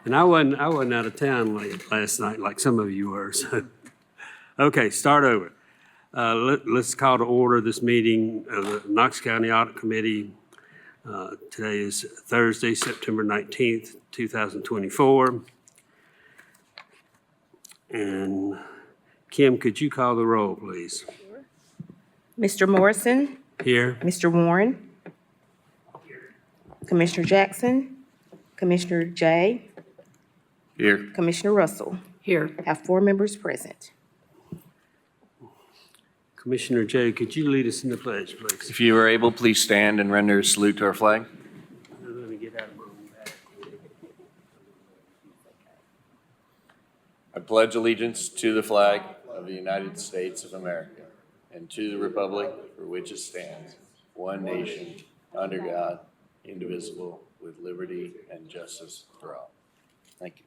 And I wasn't out of town last night like some of you were, so. Okay, start over. Let's call to order this meeting of the Knox County Audit Committee. Today is Thursday, September 19th, 2024. And Kim, could you call the roll, please? Mr. Morrison, Here. Mr. Warren, Commissioner Jackson, Commissioner Jay, Here. Commissioner Russell. Here. Have 4 members present. Commissioner Jay, could you lead us in the pledge, please? If you are able, please stand and render a salute to our flag. Let me get out of my own bag. I pledge allegiance to the flag of the United States of America and to the republic for which it stands, one nation, under God, indivisible, with liberty and justice for all. Thank you.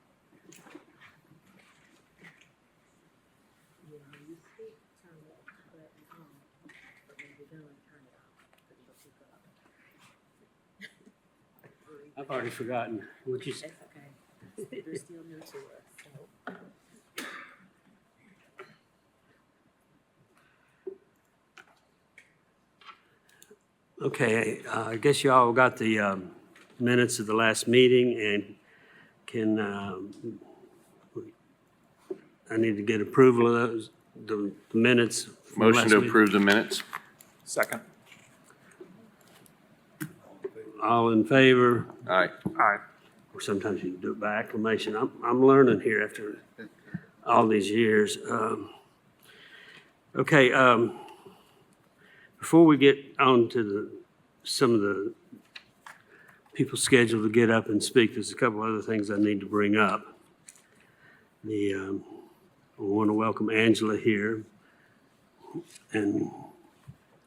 I've already forgotten what you said. That's okay. They're still new to us, so. Okay, I guess you all got the minutes of the last meeting, and can, I need to get approval of those, the minutes. from Motion last to meeting. approve the minutes. Second. All in favor? Aye. Aye. Or sometimes you can do it by acclamation. I'm learning here after all these years. Okay, before we get on to some of the people scheduled to get up and speak, there's a couple other things I need to bring up. I want to welcome Angela here, and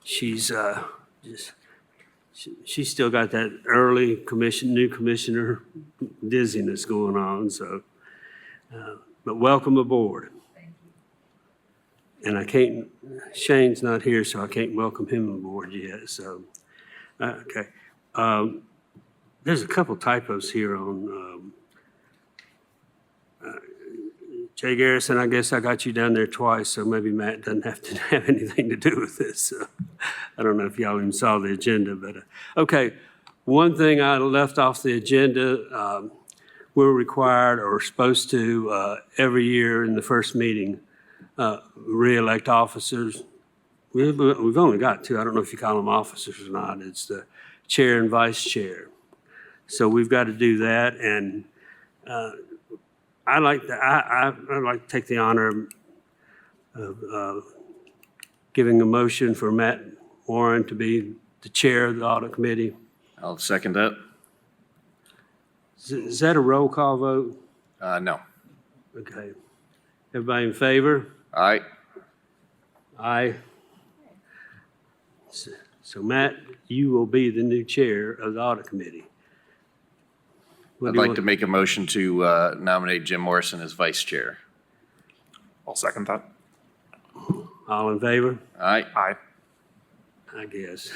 she's she's still got that early new commissioner dizziness going on, so, but welcome aboard. Thank you. And I can't, Shane's not here, so I can't welcome him aboard yet, so, okay. There's a couple typos here on, Jay Garrison, I guess I got you down there twice, so maybe Matt doesn't have to have anything to do with this. So I don't know if y'all even saw the agenda, but, okay. One thing I left off the agenda, we're required or supposed to, every year in the first meeting, re-elect officers. We've only got 2. I don't know if you call them officers or not. It's the chair and vice chair. So we've got to do that, and I'd like to take the honor of giving a motion for Matt Warren to be the chair of the audit committee. I'll second that. Is that a roll call vote? No. Okay. Everybody in favor? Aye. Aye. So Matt, you will be the new chair of the audit committee. What I'd do you like want- to make a motion to nominate Jim Morrison as vice chair. I'll second that. All in favor? Aye. Aye. I guess.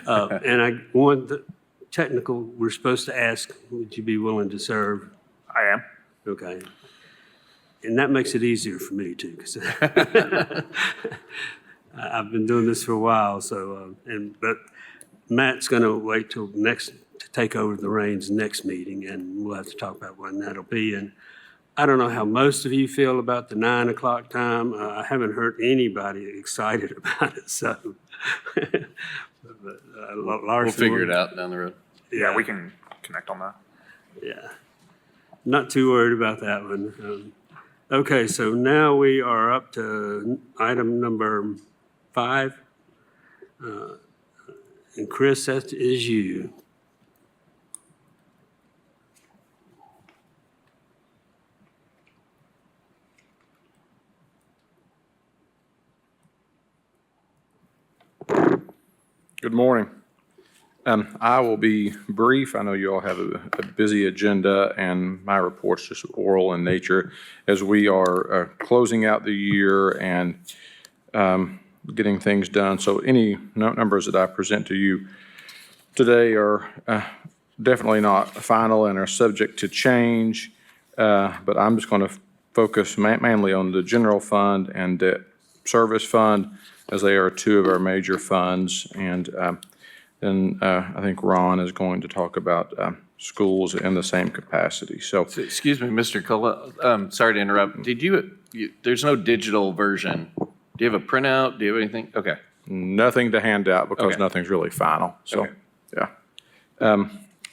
And technical, we're supposed to ask, would you be willing to serve? I am. Okay. And that makes it easier for me too, because I've been doing this for a while, so, but Matt's going to wait till to take over the reins next meeting, and we'll have to talk about when that'll be. And I don't know how most of you feel about the 9 o'clock time. I haven't heard anybody excited about it, so. We'll Larson, figure it out down the road. Yeah, we can connect on that. Yeah, not too worried about that one. Okay, so now we are up to item number 5. And Chris, that is you. Good morning. I will be brief. I know you all have a busy agenda, and my report's just oral in nature as we are closing out the year and getting things done. So any numbers that I present to you today are definitely not final and are subject to change. But I'm just going to focus mainly on the general fund and debt service fund, as they are two of our major funds. And then I think Ron is going to talk about schools in the same capacity. So Excuse me, Mr. Cullen, sorry to interrupt. There's no digital version. Do you have a printout? Do you have anything? Okay. nothing to hand out because Okay. nothing's really final. So, Okay. yeah.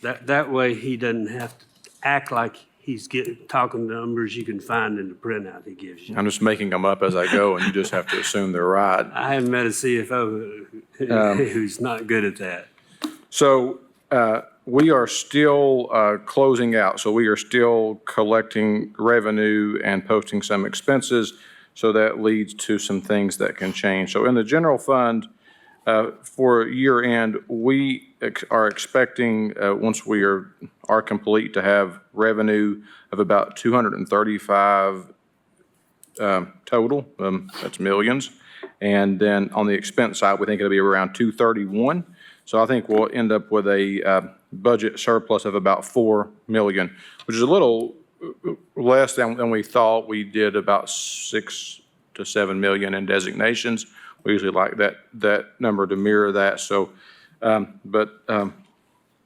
That way he doesn't have to act like he's talking numbers you can find in the printout he gives you. I'm just making them up as I go, and you just have to assume they're right. I haven't met a CFO who's not good at that. So we are still closing out. So we are still collecting revenue and posting some expenses. So that leads to some things that can change. So in the general fund, for year end, we are expecting, once we are complete, to have revenue of about 235 total. That's millions. And then on the expense side, we think it'll be around 231. So I think we'll end up with a budget surplus of about 4 million, which is a little less than we thought. We did about 6 to 7 million in designations. We usually like that number to mirror that. So,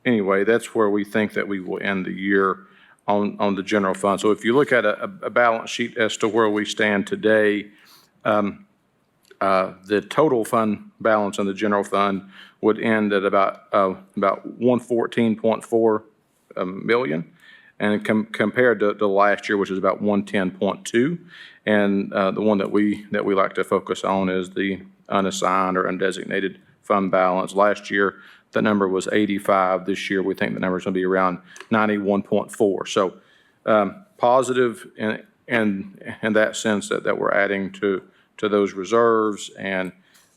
anyway, that's where we think that we will end the year on the general fund. So if you look at a balance sheet as to where we stand today, the total fund balance in the general fund would end at about 114.4 million. And compared to last year, which is about 110.2. And the one that we like to focus on is the unassigned or undesignated fund balance. Last year, the number was 85. This year, we think the number is going to be around 91.4. So positive in that sense that we're adding to those reserves, and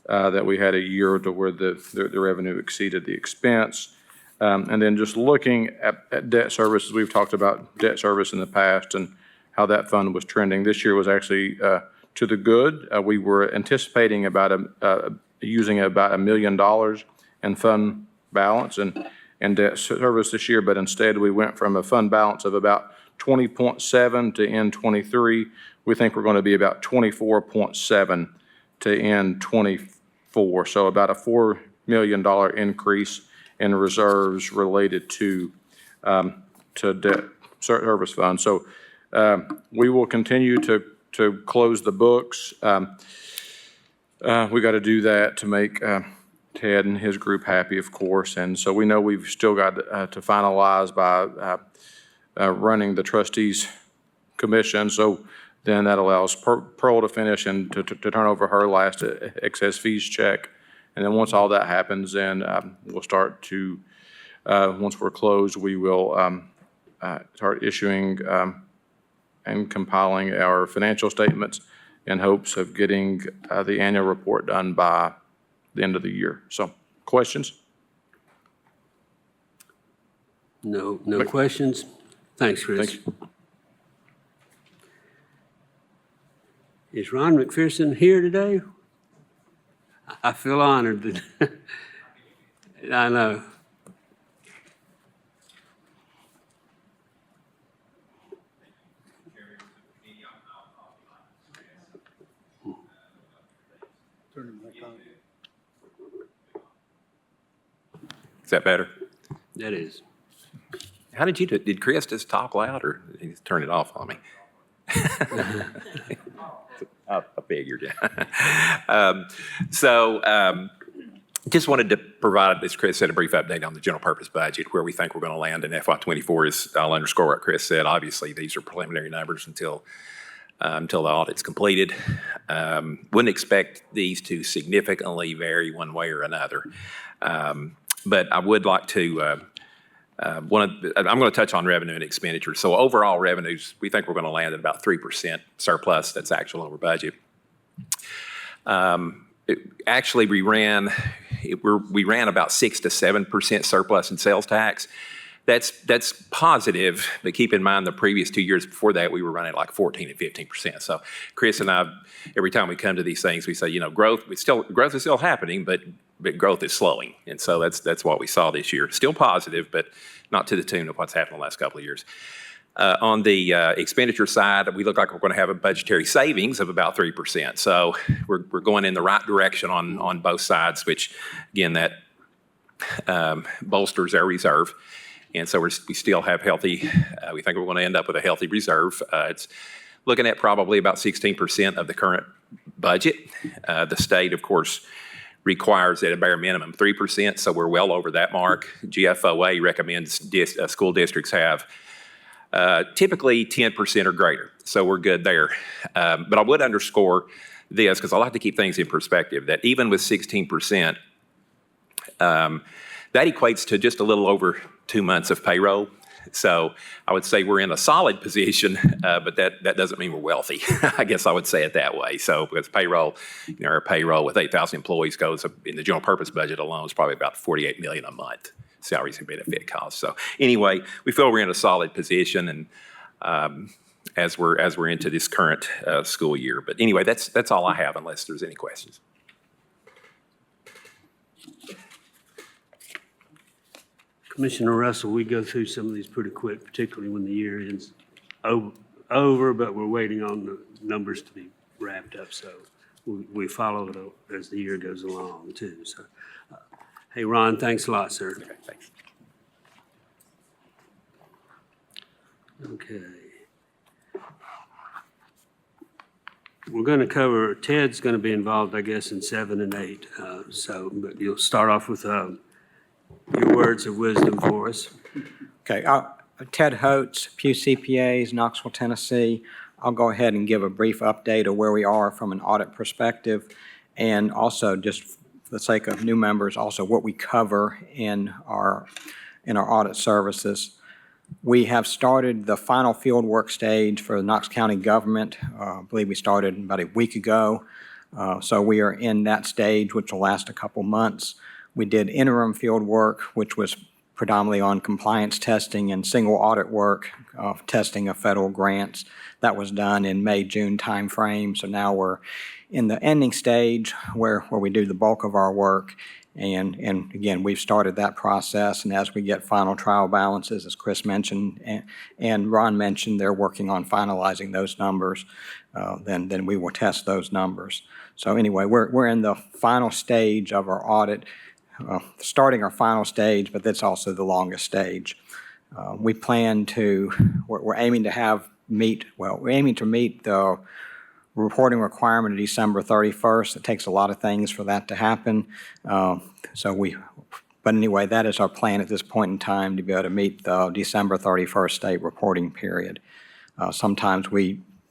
that we had a year to where the revenue exceeded the expense. And then just looking at debt services, we've talked about debt service in the past and how that fund was trending. This year was actually to the good. We were anticipating using about $1 million in fund balance and debt service this year, but instead we went from a fund balance of about 20.7 to end 23. We think we're going to be about 24.7 to end 24. So about a $4 million increase in reserves related to debt service fund. So we will continue to close the books. We got to do that to make Ted and his group happy, of course. And so we know we've still got to finalize by running the trustees commission. So then that allows Pearl to finish and to turn over her last excess fees check. And then once all that happens, then we'll start to, once we're closed, we will start issuing and compiling our financial statements in hopes of getting the annual report done by the end of the year. So, questions? No questions? Thanks, Chris. Thank you. Is Ron McPherson here today? I feel honored that, I know. Is that better? That is. How did you do? Did Chris just talk loud, or did he turn it off on me? I figured, yeah. Just wanted to provide, as Chris said, a brief update on the general purpose budget, where we think we're going to land in FY24. Is I'll underscore what Chris said. Obviously, these are preliminary numbers until the audit's completed. Wouldn't expect these to significantly vary one way or another. But I would like to, I'm going to touch on revenue and expenditure. So overall revenues, we think we're going to land at about 3% surplus. That's actual over budget. Actually, we ran about 6 to 7% surplus in sales tax. That's positive, but keep in mind the previous 2 years before that, we were running like 14 and 15%. So Chris and I, every time we come to these things, we say, growth is still happening, but but growth is slowing. And so that's what we saw this year. Still positive, but not to the tune of what's happened the last couple of years. On the expenditure side, we look like we're going to have a budgetary savings of about 3%. So we're going in the right direction on both sides, which, again, that bolsters our reserve. And so we still have healthy, we think we're going to end up with a healthy reserve. It's looking at probably about 16% of the current budget. The state, of course, requires at a bare minimum 3%, so we're well over that mark. GFOA recommends school districts have typically 10% or greater, so we're good there. But I would underscore this, because I like to keep things in perspective, that even with 16%, that equates to just a little over 2 months of payroll. So I would say we're in a solid position, but that doesn't mean we're wealthy. I guess I would say it that way. So because payroll, our payroll with 8,000 employees goes up in the general purpose budget alone is probably about $48 million a month, salaries and benefit costs. So anyway, we feel we're in a solid position, and as we're into this current school year. But anyway, that's all I have, unless there's any questions. Commissioner Russell, we go through some of these pretty quick, particularly when the year ends over, but we're waiting on the numbers to be wrapped up, so we follow it as the year goes along, too. So, hey, Ron, thanks a lot, sir. Okay, thanks. Okay. We're going to cover, Ted's going to be involved, I guess, in 7 and 8, but you'll start off with your words of wisdom for us. Okay, Ted Holtz, Pew CPAs, Knoxville, Tennessee. I'll go ahead and give a brief update of where we are from an audit perspective, and also, just for the sake of new members, also what we cover in our audit services. We have started the final field work stage for the Knox County government. I believe we started about a week ago. So we are in that stage, which will last a couple months. We did interim field work, which was predominantly on compliance testing and single audit work, testing of federal grants. That was done in May, June timeframe. So now we're in the ending stage where we do the bulk of our work. And again, we've started that process. And as we get final trial balances, as Chris mentioned and Ron mentioned, they're working on finalizing those numbers. Then we will test those numbers. So anyway, we're in the final stage of our audit. Starting our final stage, but that's also the longest stage. We plan to, we're aiming to meet the reporting requirement of December 31st. It takes a lot of things for that to happen. But anyway, that is our plan at this point in time, to be able to meet the December 31st state reporting period. Sometimes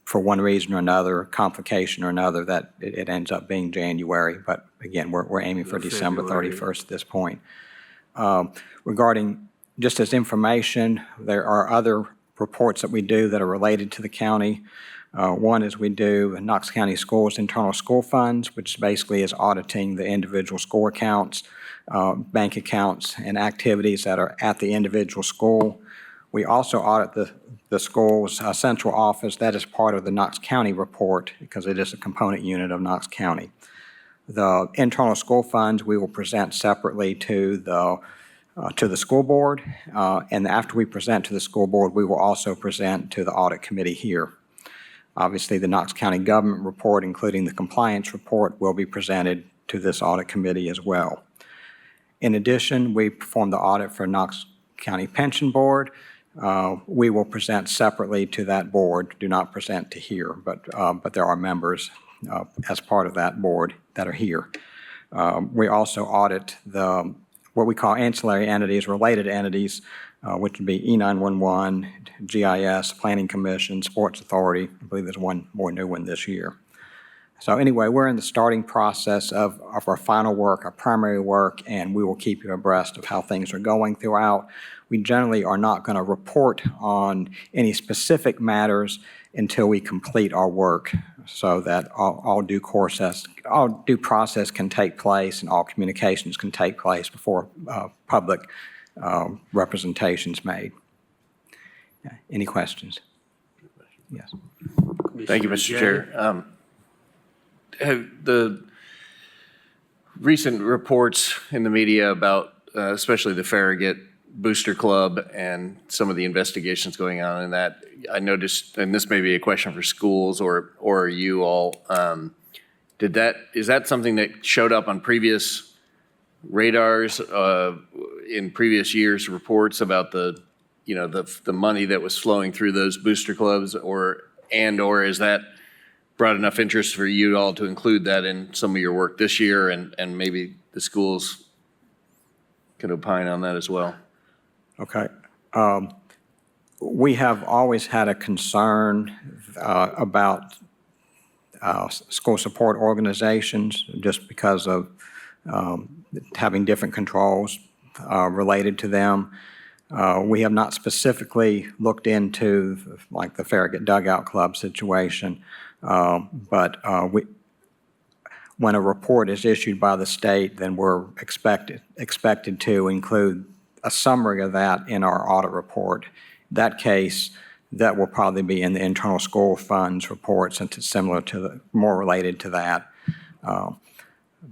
for one reason or another, complication or another, that it ends up being January. But again, we're aiming for December 31st at this point. Regarding, just as information, there are other reports that we do that are related to the county. One is we do Knox County Schools internal school funds, which basically is auditing the individual school accounts, bank accounts, and activities that are at the individual school. We also audit the school's central office. That is part of the Knox County report, because it is a component unit of Knox County. The internal school funds we will present separately to the school board, and after we present to the school board, we will also present to the audit committee here. Obviously, the Knox County government report, including the compliance report, will be presented to this audit committee as well. In addition, we perform the audit for Knox County Pension Board. We will present separately to that board, do not present to here, but there are members as part of that board that are here. We also audit what we call ancillary entities, related entities, which would be E911, GIS, Planning Commission, Sports Authority. I believe there's one more new one this year. So anyway, we're in the starting process of our final work, our primary work, and we will keep you abreast of how things are going throughout. We generally are not going to report on any specific matters until we complete our work, so that all due process can take place and all communications can take place before public representations made. Any questions? Yes. Thank you, Mr. Chair. recent reports in the media about, especially the Farragut Booster Club and some of the investigations going on in that. I noticed, and this may be a question for schools or you all, is that something that showed up on previous radars in previous years' reports about the money that was flowing through those booster clubs, or is that brought enough interest for you all to include that in some of your work this year, and maybe the schools could opine on that as well? Okay. We have always had a concern about school support organizations just because of having different controls related to them. We have not specifically looked into like the Farragut Dugout Club situation, but when a report is issued by the state, then we're expected to include a summary of that in our audit report. That case, that will probably be in the internal school funds report, since it's similar to more related to that.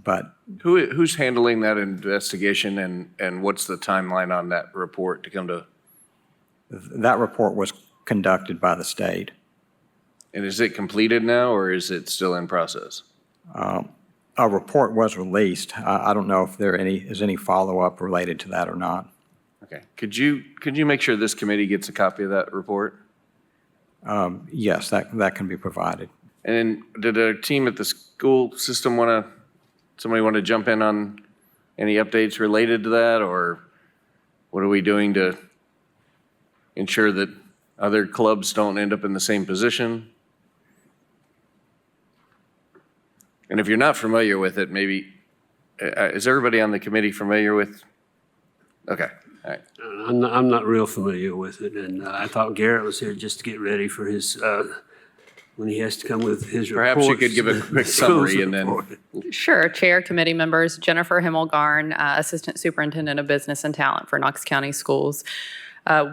But Who's handling that investigation, and what's the timeline on that report to come to? that report was conducted by the state. And is it completed now, or is it still in process? A report was released. I don't know if there is any follow-up related to that or not. Okay. Could you make sure this committee gets a copy of that report? Yes, that can be provided. And did a team at the school system somebody want to jump in on any updates related to that, or what are we doing to ensure that other clubs don't end up in the same position? And if you're not familiar with it, maybe, is everybody on the committee familiar with? Okay, all right. I'm not real familiar with it, and I thought Garrett was here just to get ready for his, when he has to come with his reports. Perhaps you could give a quick summary and then. Sure. Chair, committee members, Jennifer Himmelgarn, Assistant Superintendent of Business and Talent for Knox County Schools.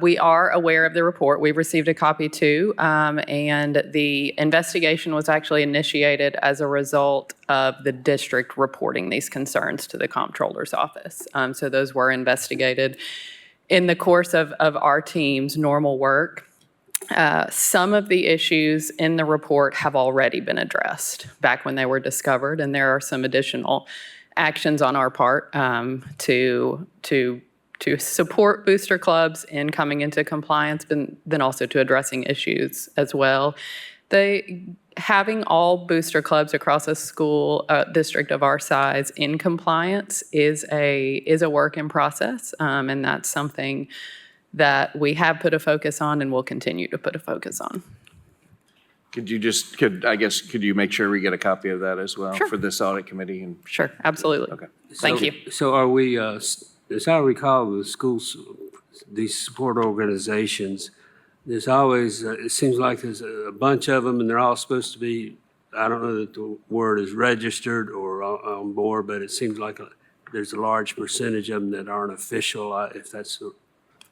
We are aware of the report. We've received a copy too, and the investigation was actually initiated as a result of the district reporting these concerns to the comptroller's office. So those were investigated in the course of our team's normal work. Some of the issues in the report have already been addressed back when they were discovered, and there are some additional actions on our part to support booster clubs in coming into compliance, but then also to addressing issues as well. Having all booster clubs across a school district of our size in compliance is a work in process, and that's something that we have put a focus on and will continue to put a focus on. Could you make sure we get a copy of that as well? Sure. For this audit committee? And Sure, absolutely. Okay. Thank you. So are we, as I recall, the schools, these support organizations, there's always, it seems like there's a bunch of them, and they're all supposed to be, I don't know that the word is registered or on board, but it seems like there's a large percentage of them that aren't official. If that's,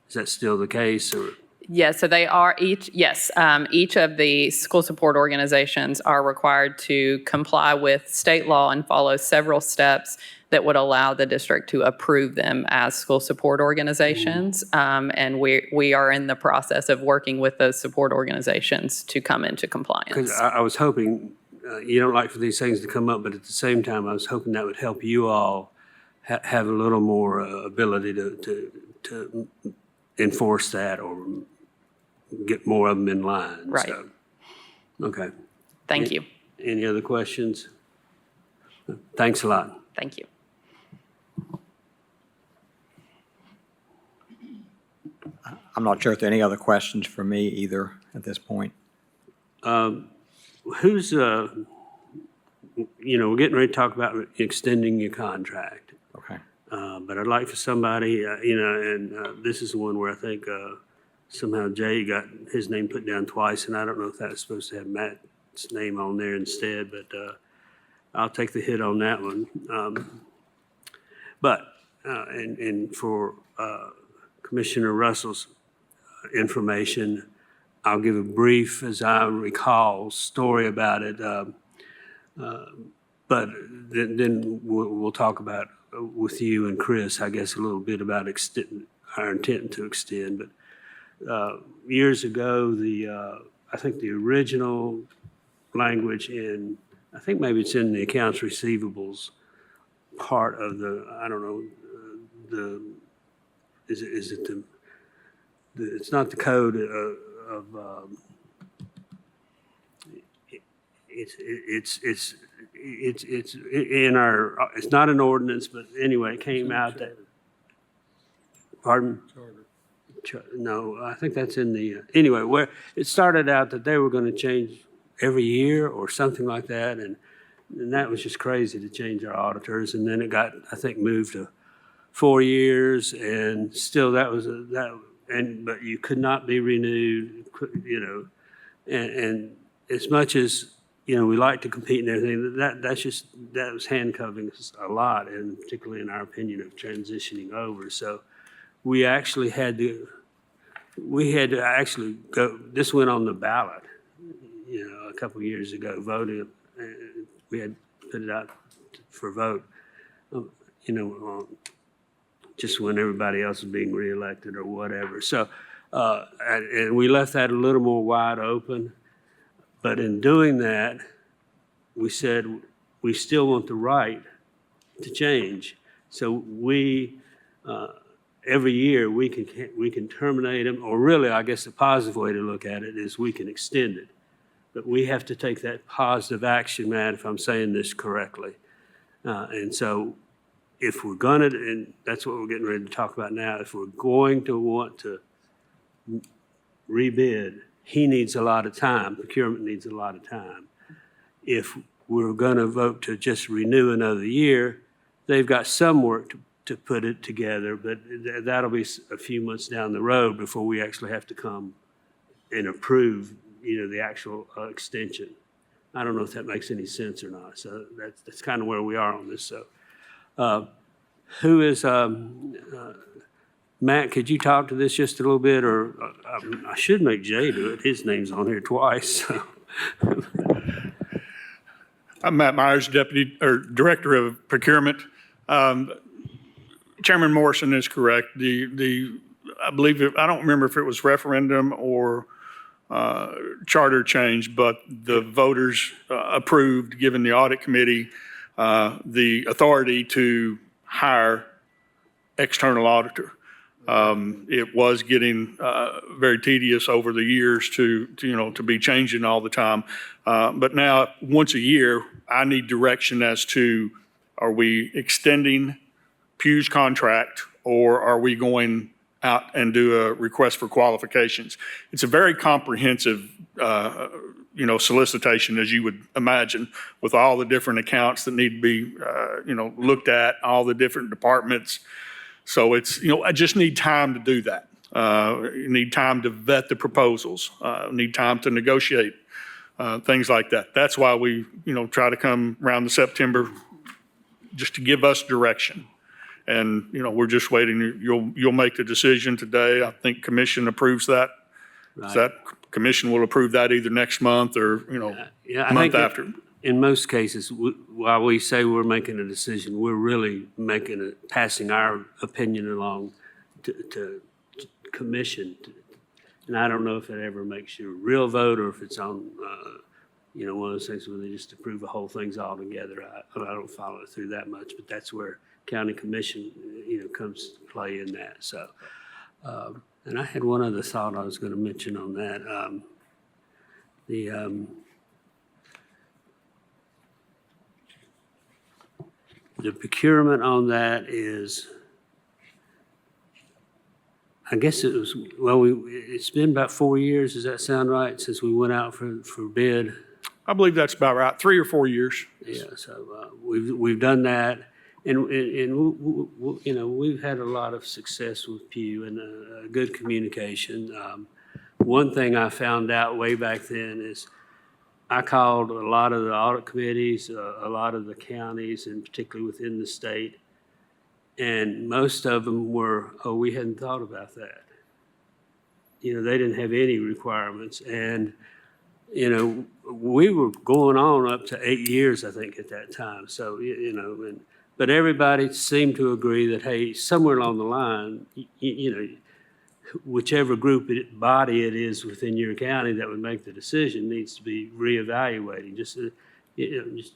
is that still the case, or? Yes, so they are each of the school support organizations are required to comply with state law and follow several steps that would allow the district to approve them as school support organizations. And we are in the process of working with those support organizations to come into compliance. Because I was hoping, you don't like for these things to come up, but at the same time, I was hoping that would help you all have a little more ability to enforce that or get more of them in line. Right. So, okay. Thank you. Any other questions? Thanks a lot. Thank you. I'm not sure if there are any other questions for me either at this point. Who's, we're getting ready to talk about extending your contract. Okay. But I'd like for somebody, and this is the one where I think somehow Jay got his name put down twice, and I don't know if that's supposed to have Matt's name on there instead, but I'll take the hit on that one. And for Commissioner Russell's information, I'll give a brief, as I recall, story about it. But then we'll talk about, with you and Chris, I guess, a little bit about our intent to extend. But years ago, I think the original language in, I think maybe it's in the accounts receivables part of the, I don't know, is it it's not the code of it's in our, it's not an ordinance, but anyway, it came out that, pardon? No, I think that's in the, anyway, where it started out that they were going to change every year or something like that, and that was just crazy to change our auditors, and then it got, I think, moved to 4 years, and still that was, but you could not be renewed, you know, and as much as, you know, we like to compete and everything, that was handcuffing us a lot, and particularly in our opinion of transitioning over. So we actually had to actually go, this went on the ballot, you know, a couple of years ago, voted, we had put it out for vote, you know, just when everybody else was being reelected or whatever. So, and we left that a little more wide open. But in doing that, we said we still want the right to change. So we, every year, we can terminate them, or really, I guess the positive way to look at it is we can extend it. But we have to take that positive action, Matt, if I'm saying this correctly. And so if we're gonna, and that's what we're getting ready to talk about now, if we're going to want to rebid, he needs a lot of time, procurement needs a lot of time. If we're gonna vote to just renew another year, they've got some work to put it together, but that'll be a few months down the road before we actually have to come and approve, you know, the actual extension. I don't know if that makes any sense or not. So that's kind of where we are on this. So who is, Matt, could you talk to this just a little bit, or I should make Jay do it. His name's on here twice. So. I'm Matt Myers, Director of Procurement. Chairman Morrison is correct. I believe, I don't remember if it was referendum or charter change, but the voters approved, giving the Audit Committee the authority to hire external auditor. It was getting very tedious over the years to be changing all the time. But now, once a year, I need direction as to, are we extending Pugh's contract, or are we going out and do a request for qualifications? It's a very comprehensive, solicitation, as you would imagine, with all the different accounts that need to be, looked at, all the different departments. So it's, I just need time to do that. You need time to vet the proposals, need time to negotiate, things like that. That's why we, try to come around the September, just to give us direction. And, we're just waiting. You'll make the decision today. I think commission approves that. Right. That commission will approve that either next month or, month after. In most cases, while we say we're making a decision, we're really passing our opinion along to commission. And I don't know if it ever makes you a real vote, or if it's on, one of those things where they just approve the whole things all together. I don't follow it through that much, but that's where county commission, comes to play in that. So, and I had one other thought I was going to mention on that. The procurement on that is, I guess it was, it's been about 4 years, does that sound right, since we went out for bid? I believe that's about right, 3 or 4 years. Yeah, so we've done that, and we've had a lot of success with Pugh and good communication. One thing I found out way back then is I called a lot of the audit committees, a lot of the counties, and particularly within the state, and most of them were, we hadn't thought about that. They didn't have any requirements, and you know, we were going on up to 8 years, I think, at that time. So, you know, but everybody seemed to agree that, hey, somewhere along the line, you know, whichever body it is within your county that would make the decision needs to be reevaluating. Just, you know, just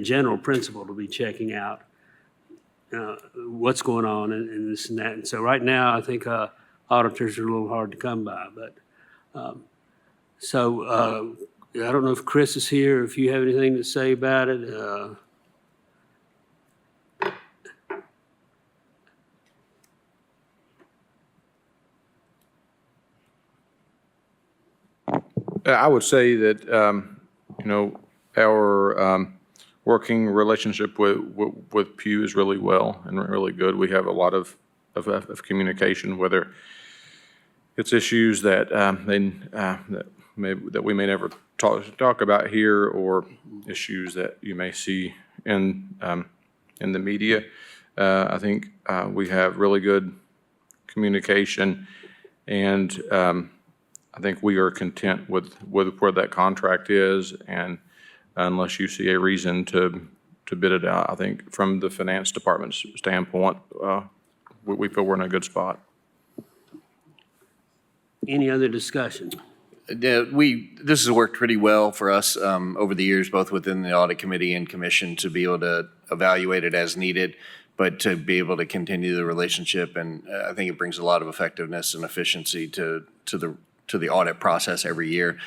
general principle to be checking out what's going on and this and that. And so right now, I think auditors are a little hard to come by. But I don't know if Chris is here, if you have anything to say about it. I would say that, you know, our working relationship with Pew is really well and really good. We have a lot of communication, whether it's issues that that we may never talk about here, or issues that you may see in the media. I think we have really good communication, and I think we are content with where that contract is, and unless you see a reason to bid it out, I think from the finance department's standpoint, we feel we're in a good spot. Any other discussion? This has worked pretty well for us over the years, both within the audit committee and commission, to be able to evaluate it as needed, but to be able to continue the relationship. And I think it brings a lot of effectiveness and efficiency to the audit process every year.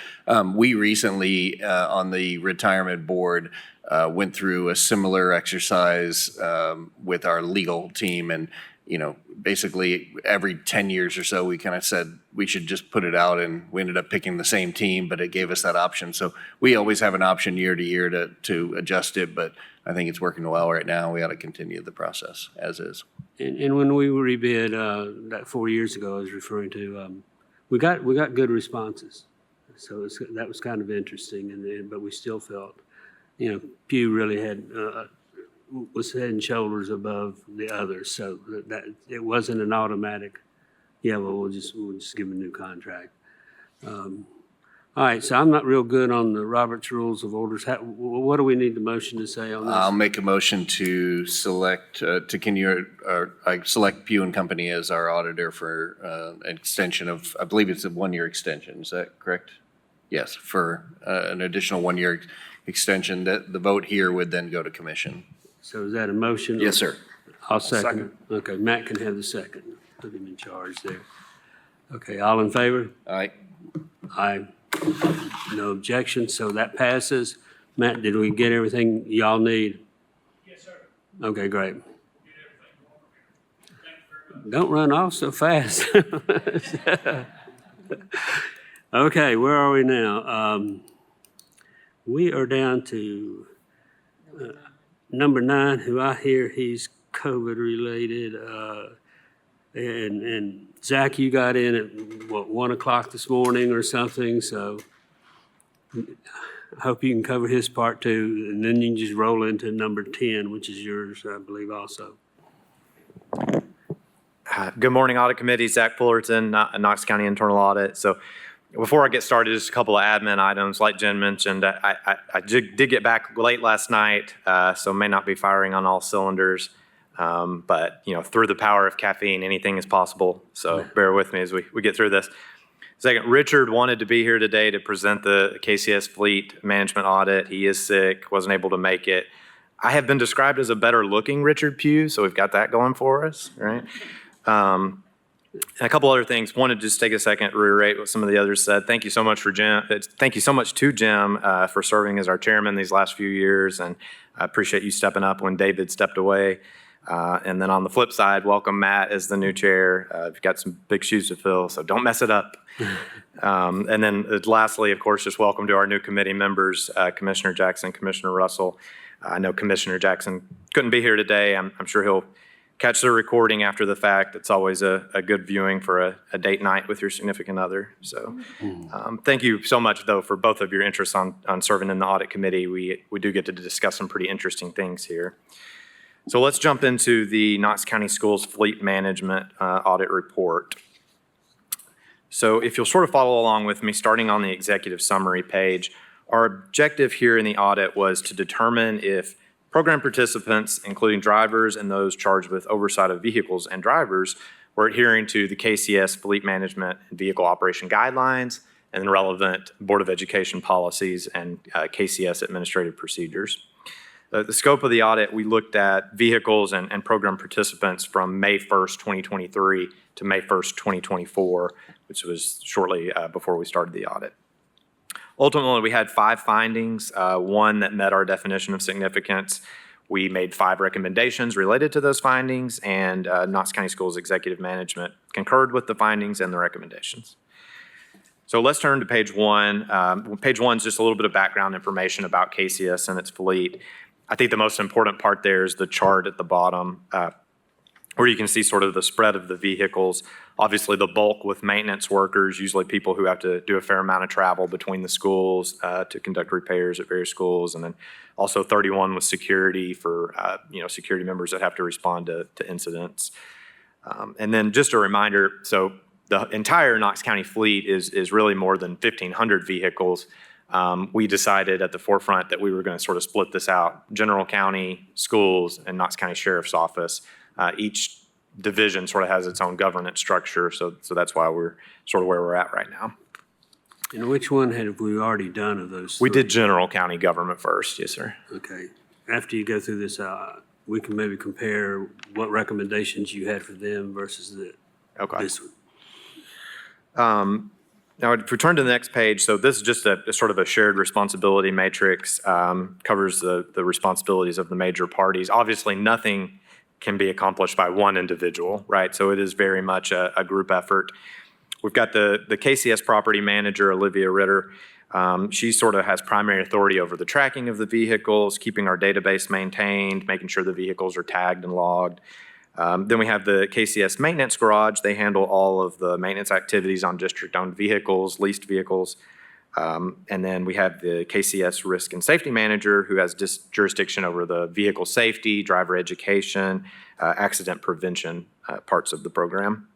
We recently, on the retirement board, went through a similar exercise with our legal team, and you know, basically every 10 years or so, we kind of said we should just put it out, and we ended up picking the same team, but it gave us that option. So we always have an option year to year to adjust it, but I think it's working well right now. We ought to continue the process as is. And when we rebid that 4 years ago, I was referring to, we got good responses. So that was kind of interesting, but we still felt, you know, Pew really was head and shoulders above the others. So that it wasn't an automatic, yeah, well, we'll just give them a new contract. All right, so I'm not real good on the Robert's Rules of Orders. What do we need the motion to say on this? I'll make a motion to select, I select Pew and Company as our auditor for an extension of, I believe it's a 1-year extension. Is that correct? Yes, for an additional 1-year extension. That the vote here would then go to commission. So is that a motion? Yes, sir. I'll second. Okay, Matt can have the second. Put him in charge there. Okay, all in favor? Aye. Aye. No objection, so that passes. Matt, did we get everything y'all need? Yes, sir. Okay, great. Don't run off so fast. Okay, where are we now? We are down to number 9, who I hear he's COVID related. And Zach, you got in at what, 1 o'clock this morning or something, so I hope you can cover his part too, and then you can just roll into number 10, which is yours, I believe, also. Good morning, Audit Committee. Zach Fullerton, Knox County Internal Audit. So before I get started, just a couple of admin items. Like Jen mentioned, I did get back late last night, so may not be firing on all cylinders. But, you know, through the power of caffeine, anything is possible. So bear with me as we get through this. Second, Richard wanted to be here today to present the KCS Fleet Management Audit. He is sick, wasn't able to make it. I have been described as a better looking Richard Pugh, so we've got that going for us, right? And a couple other things. Wanted to just take a second to reiterate what some of the others said. Thank you so much for Jim. Thank you so much to Jim for serving as our chairman these last few years, and I appreciate you stepping up when David stepped away. And then on the flip side, welcome Matt as the new chair. You've got some big shoes to fill, so don't mess it up. And then lastly, of course, just welcome to our new committee members, Commissioner Jackson, Commissioner Russell. I know Commissioner Jackson couldn't be here today. I'm sure he'll catch the recording after the fact. It's always a good viewing for a date night with your significant other. So thank you so much, though, for both of your interests on serving in the audit committee. We do get to discuss some pretty interesting things here. So let's jump into the Knox County Schools Fleet Management Audit Report. So if you'll sort of follow along with me, starting on the executive summary page, our objective here in the audit was to determine if program participants, including drivers and those charged with oversight of vehicles and drivers, were adhering to the KCS fleet management and vehicle operation guidelines and relevant Board of Education policies and KCS administrative procedures. The scope of the audit, we looked at vehicles and program participants from May 1st, 2023 to May 1st, 2024, which was shortly before we started the audit. Ultimately, we had 5 findings, one that met our definition of significance. We made 5 recommendations related to those findings, and Knox County Schools Executive Management concurred with the findings and the recommendations. So let's turn to page 1. Page 1 is just a little bit of background information about KCS and its fleet. I think the most important part there is the chart at the bottom, where you can see sort of the spread of the vehicles. Obviously, the bulk with maintenance workers, usually people who have to do a fair amount of travel between the schools to conduct repairs at various schools, and then also 31 with security for security members that have to respond to incidents. And then just a reminder, so the entire Knox County fleet is really more than 1,500 vehicles. We decided at the forefront that we were going to sort of split this out. General County, schools, and Knox County Sheriff's Office. Each division sort of has its own governance structure, so that's why we're sort of where we're at right now. And which one have we already done of those? We 3? did general county government first, yes, sir. Okay. After you go through this, we can maybe compare what recommendations you had for them versus Okay. this one. Now, if we turn to the next page, so this is just a sort of a shared responsibility matrix, covers the responsibilities of the major parties. Obviously, nothing can be accomplished by one individual, right? So it is very much a group effort. We've got the KCS property manager, Olivia Ritter. She sort of has primary authority over the tracking of the vehicles, keeping our database maintained, making sure the vehicles are tagged and logged. Then we have the KCS maintenance garage. They handle all of the maintenance activities on district-owned vehicles, leased vehicles. And then we have the KCS risk and safety manager, who has jurisdiction over the vehicle safety, driver education, accident prevention parts of the program.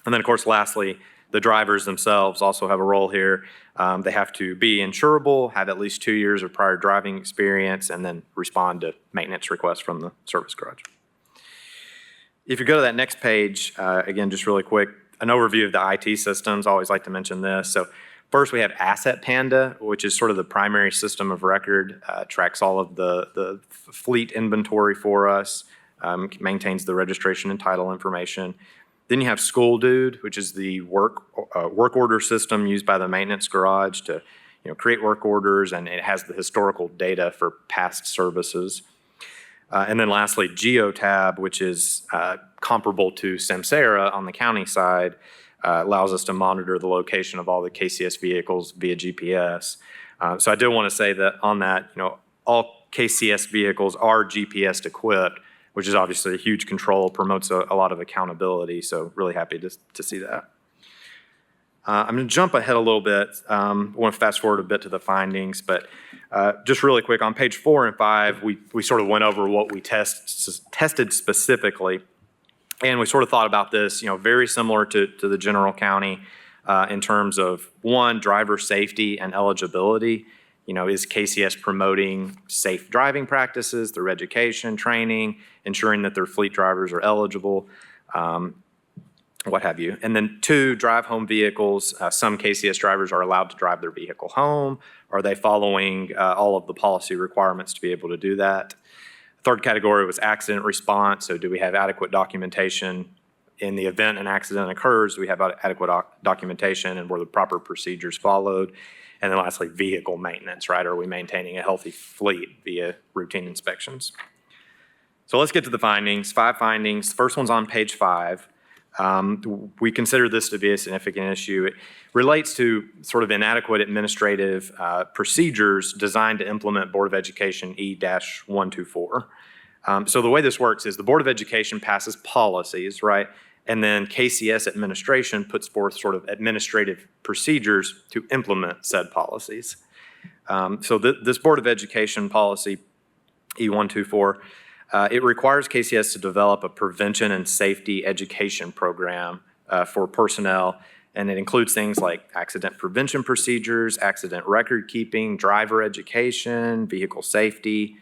And then, of course, lastly, the drivers themselves also have a role here. They have to be insurable, have at least 2 years of prior driving experience, and then respond to maintenance requests from the service garage. If you go to that next page, again, just really quick, an overview of the IT systems. I always like to mention this. So first, we have Asset Panda, which is sort of the primary system of record, tracks all of the fleet inventory for us, maintains the registration and title information. Then you have School Dude, which is the work order system used by the maintenance garage to create work orders, and it has the historical data for past services. And then lastly, GeoTab, which is comparable to Samsara on the county side, allows us to monitor the location of all the KCS vehicles via GPS. So I do want to say that on that, all KCS vehicles are GPS equipped, which is obviously a huge control, promotes a lot of accountability. So really happy to see that. I'm going to jump ahead a little bit. I want to fast forward a bit to the findings, but just really quick, on page 4 and 5, we sort of went over what we tested specifically. And we sort of thought about this, very similar to the general county in terms of, one, driver safety and eligibility. Is KCS promoting safe driving practices through education, training, ensuring that their fleet drivers are eligible, what have you. And then 2, drive home vehicles. Some KCS drivers are allowed to drive their vehicle home. Are they following all of the policy requirements to be able to do that? Third category was accident response. So do we have adequate documentation in the event an accident occurs? Do we have adequate documentation, and were the proper procedures followed? And then lastly, vehicle maintenance, right? Are we maintaining a healthy fleet via routine inspections? So let's get to the findings. 5 findings. First one's on page 5. We consider this to be a significant issue. It relates to sort of inadequate administrative procedures designed to implement Board of Education E-124. So the way this works is the Board of Education passes policies, right? And then KCS administration puts forth sort of administrative procedures to implement said policies. So this Board of Education policy, E-124, it requires KCS to develop a prevention and safety education program for personnel And it includes things like accident prevention procedures, accident record keeping, driver education, vehicle safety.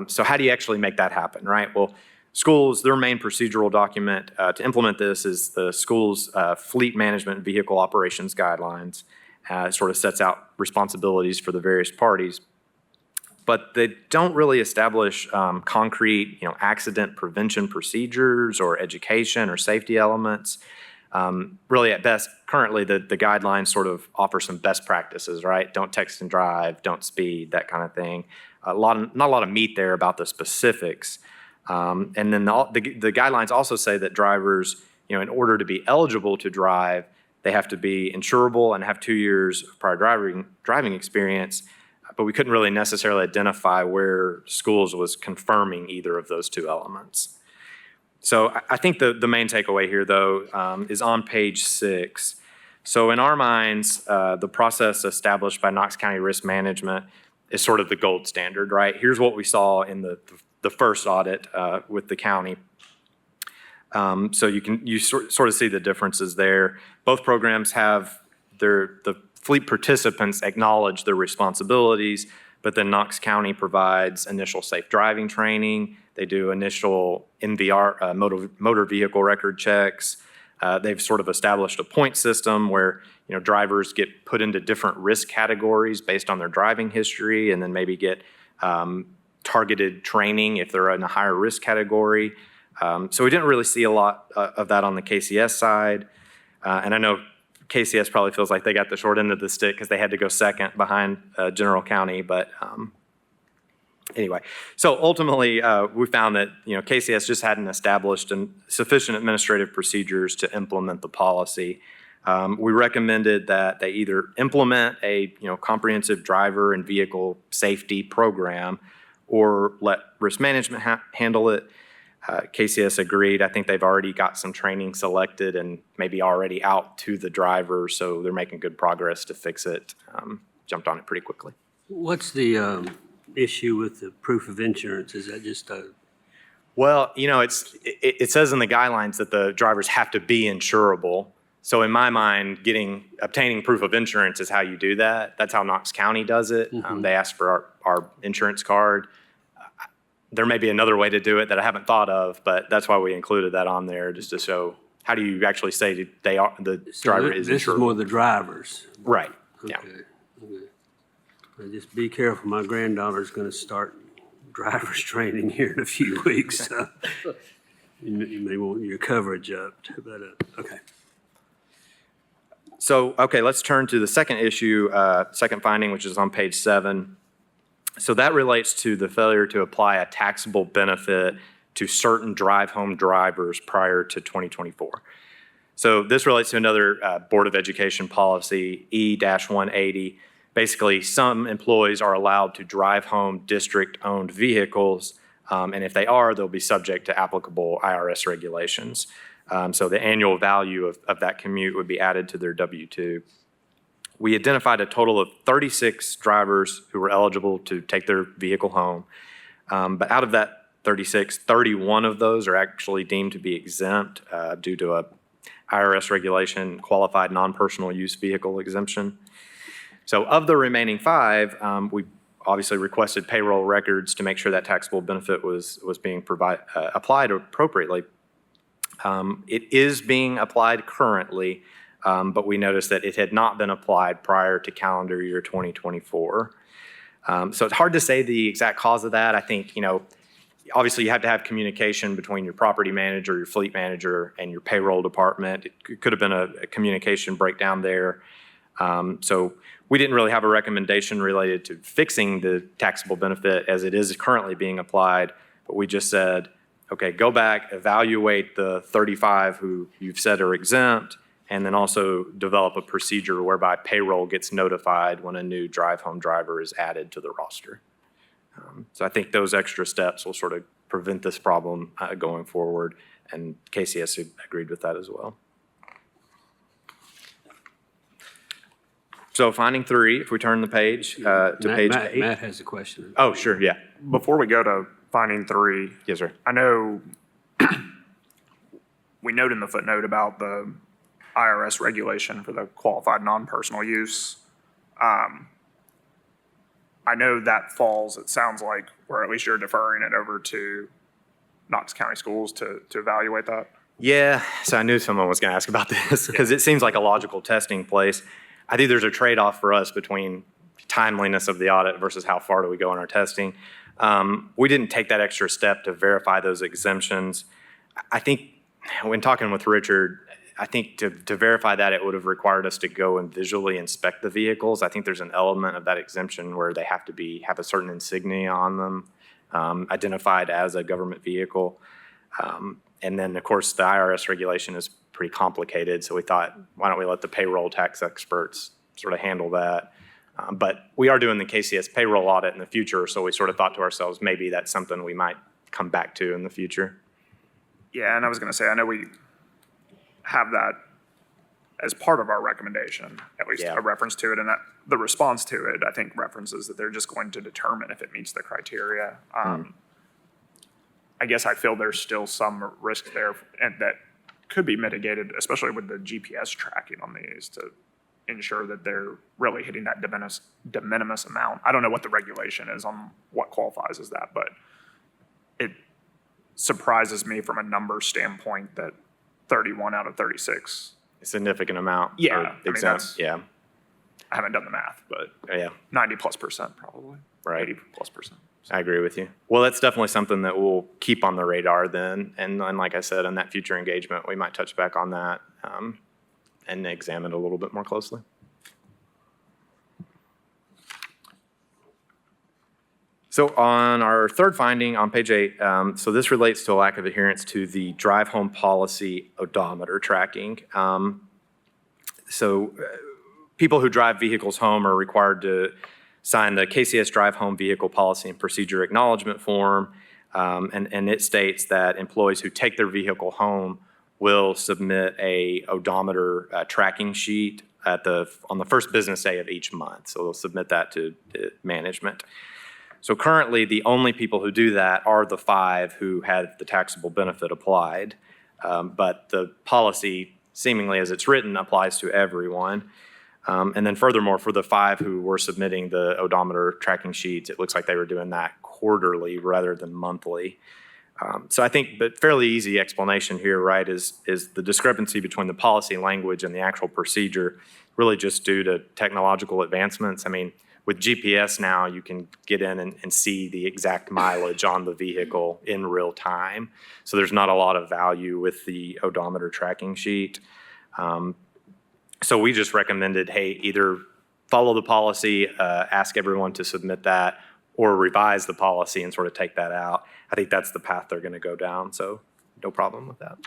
So how do you actually make that happen, right? Well, schools, their main procedural document to implement this is the school's fleet management and vehicle operations guidelines. It sort of sets out responsibilities for the various parties. But they don't really establish concrete, accident prevention procedures or education or safety elements. Really, at best, currently, the guidelines sort of offer some best practices, right? Don't text and drive, don't speed, that kind of thing. Not a lot of meat there about the specifics. And then the guidelines also say that drivers, in order to be eligible to drive, they have to be insurable and have 2 years of prior driving experience. But we couldn't really necessarily identify where schools was confirming either of those two elements. So I think the main takeaway here, though, is on page 6. So in our minds, the process established by Knox County Risk Management is sort of the gold standard, right? Here's what we saw in the first audit with the county. So you sort of see the differences there. Both programs have the fleet participants acknowledge their responsibilities, but then Knox County provides initial safe driving training. They do initial NVR, motor vehicle record checks. They've sort of established a point system where drivers get put into different risk categories based on their driving history, and then maybe get targeted training if they're in a higher risk category. So we didn't really see a lot of that on the KCS side. And I know KCS probably feels like they got the short end of the stick because they had to go second behind General County. But anyway, so ultimately we found that KCS just hadn't established sufficient administrative procedures to implement the policy. We recommended that they either implement a comprehensive driver and vehicle safety program or let risk management handle it. KCS agreed. I think they've already got some training selected and maybe already out to the driver, so they're making good progress to fix it. Jumped on it pretty quickly. What's the issue with the proof of insurance? Is that just a... Well, it says in the guidelines that the drivers have to be insurable. So in my mind, obtaining proof of insurance is how you do that. That's how Knox County does it. Mm-hmm. They ask for our insurance card. There may be another way to do it that I haven't thought of, but that's why we included that on there, just to show how do you actually say the driver is insurable. This is more the drivers. Right, yeah. Okay. Well, just be careful. My granddaughter's going to start driver's training here in a few weeks. So you may want your coverage up. But okay. So, okay, let's turn to the second issue, second finding, which is on page 7. So that relates to the failure to apply a taxable benefit to certain drive-home drivers prior to 2024. So this relates to another Board of Education policy, E-180. Basically, some employees are allowed to drive home district-owned vehicles, and if they are, they'll be subject to applicable IRS regulations. So the annual value of that commute would be added to their W-2. We identified a total of 36 drivers who were eligible to take their vehicle home. But out of that 36, 31 of those are actually deemed to be exempt due to a IRS regulation, qualified non-personal use vehicle exemption. So of the remaining 5, we obviously requested payroll records to make sure that taxable benefit was being applied appropriately. It is being applied currently, but we noticed that it had not been applied prior to calendar year 2024. So it's hard to say the exact cause of that. I think, obviously you have to have communication between your property manager, your fleet manager, and your payroll department. It could have been a communication breakdown there. So we didn't really have a recommendation related to fixing the taxable benefit as it is currently being applied, but we just said, okay, go back, evaluate the 35 who you've said are exempt, and then also develop a procedure whereby payroll gets notified when a new drive-home driver is added to the roster. So I think those extra steps will sort of prevent this problem going forward, and KCS agreed with that as well. So finding 3, if we turn the page to page 8. Matt has a question. Oh, sure, yeah. Before we go to finding 3, Yes, sir. I know we note in the footnote about the IRS regulation for the qualified non-personal use. I know that falls, it sounds like, or at least you're deferring it over to Knox County Schools to evaluate that. Yeah, so I knew someone was going to ask about this because it seems like a logical testing place. I think there's a trade-off for us between timeliness of the audit versus how far do we go in our testing. We didn't take that extra step to verify those exemptions. I think when talking with Richard, I think to verify that, it would have required us to go and visually inspect the vehicles. I think there's an element of that exemption where they have to have a certain insignia on them, identified as a government vehicle. And then, of course, the IRS regulation is pretty complicated, so we thought, why don't we let the payroll tax experts sort of handle that? But we are doing the KCS payroll audit in the future, so we sort of thought to ourselves, maybe that's something we might come back to in the future. Yeah, and I was going to say, I know we have that as part of our recommendation, at least Yeah. a reference to it, and that the response to it, I think, references that they're just going to determine if it meets the criteria. I guess I feel there's still some risk there, and that could be mitigated, especially with the GPS tracking on these, to ensure that they're really hitting that de minimis amount. I don't know what the regulation is on what qualifies as that, but it surprises me from a number standpoint that 31 out of 36. A significant amount. Yeah, are I mean, exempt. that's- Yeah, I haven't done the math, but yeah, 90+% probably. Right. 80+%. I agree with you. Well, that's definitely something that we'll keep on the radar then. And like I said, in that future engagement, we might touch back on that and examine it a little bit more closely. So on our third finding on page 8, so this relates to a lack of adherence to the drive home policy odometer tracking. People who drive vehicles home are required to sign the KCS Drive Home Vehicle Policy and Procedure Acknowledgement Form, and it states that employees who take their vehicle home will submit a odometer tracking sheet on the first business day of each month. So they'll submit that to management. So currently, the only people who do that are the 5 who had the taxable benefit applied, but the policy, seemingly as it's written, applies to everyone. And then furthermore, for the 5 who were submitting the odometer tracking sheets, it looks like they were doing that quarterly rather than monthly. So I think, but fairly easy explanation here, right, is the discrepancy between the policy language and the actual procedure really just due to technological advancements. I mean, with GPS now, you can get in and see the exact mileage on the vehicle in real time. So there's not a lot of value with the odometer tracking sheet. So we just recommended, hey, either follow the policy, ask everyone to submit that, or revise the policy and sort of take that out. I think that's the path they're going to go down, so no problem with that.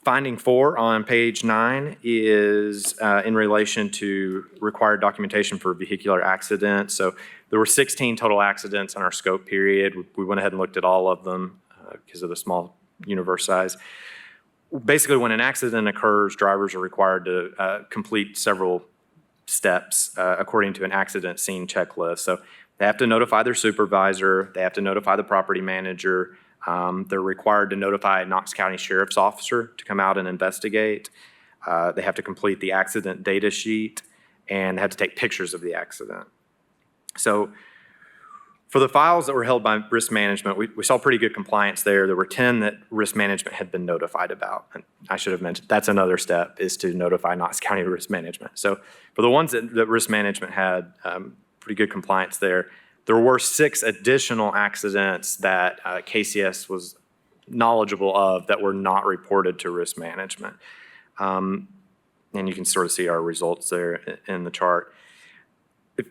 Finding 4 on page 9 is in relation to required documentation for vehicular accidents. So there were 16 total accidents in our scope period. We went ahead and looked at all of them because of the small universe size. Basically, when an accident occurs, drivers are required to complete several steps according to an accident scene checklist. So they have to notify their supervisor, they have to notify the property manager, they're required to notify a Knox County Sheriff's Officer to come out and investigate. They have to complete the accident data sheet, and they have to take pictures of the accident. So for the files that were held by risk management, we saw pretty good compliance there. There were 10 that risk management had been notified about. And I should have mentioned, that's another step, is to notify Knox County Risk Management. So for the ones that risk management had pretty good compliance there, there were 6 additional accidents that KCS was knowledgeable of that were not reported to risk management. And you can sort of see our results there in the chart.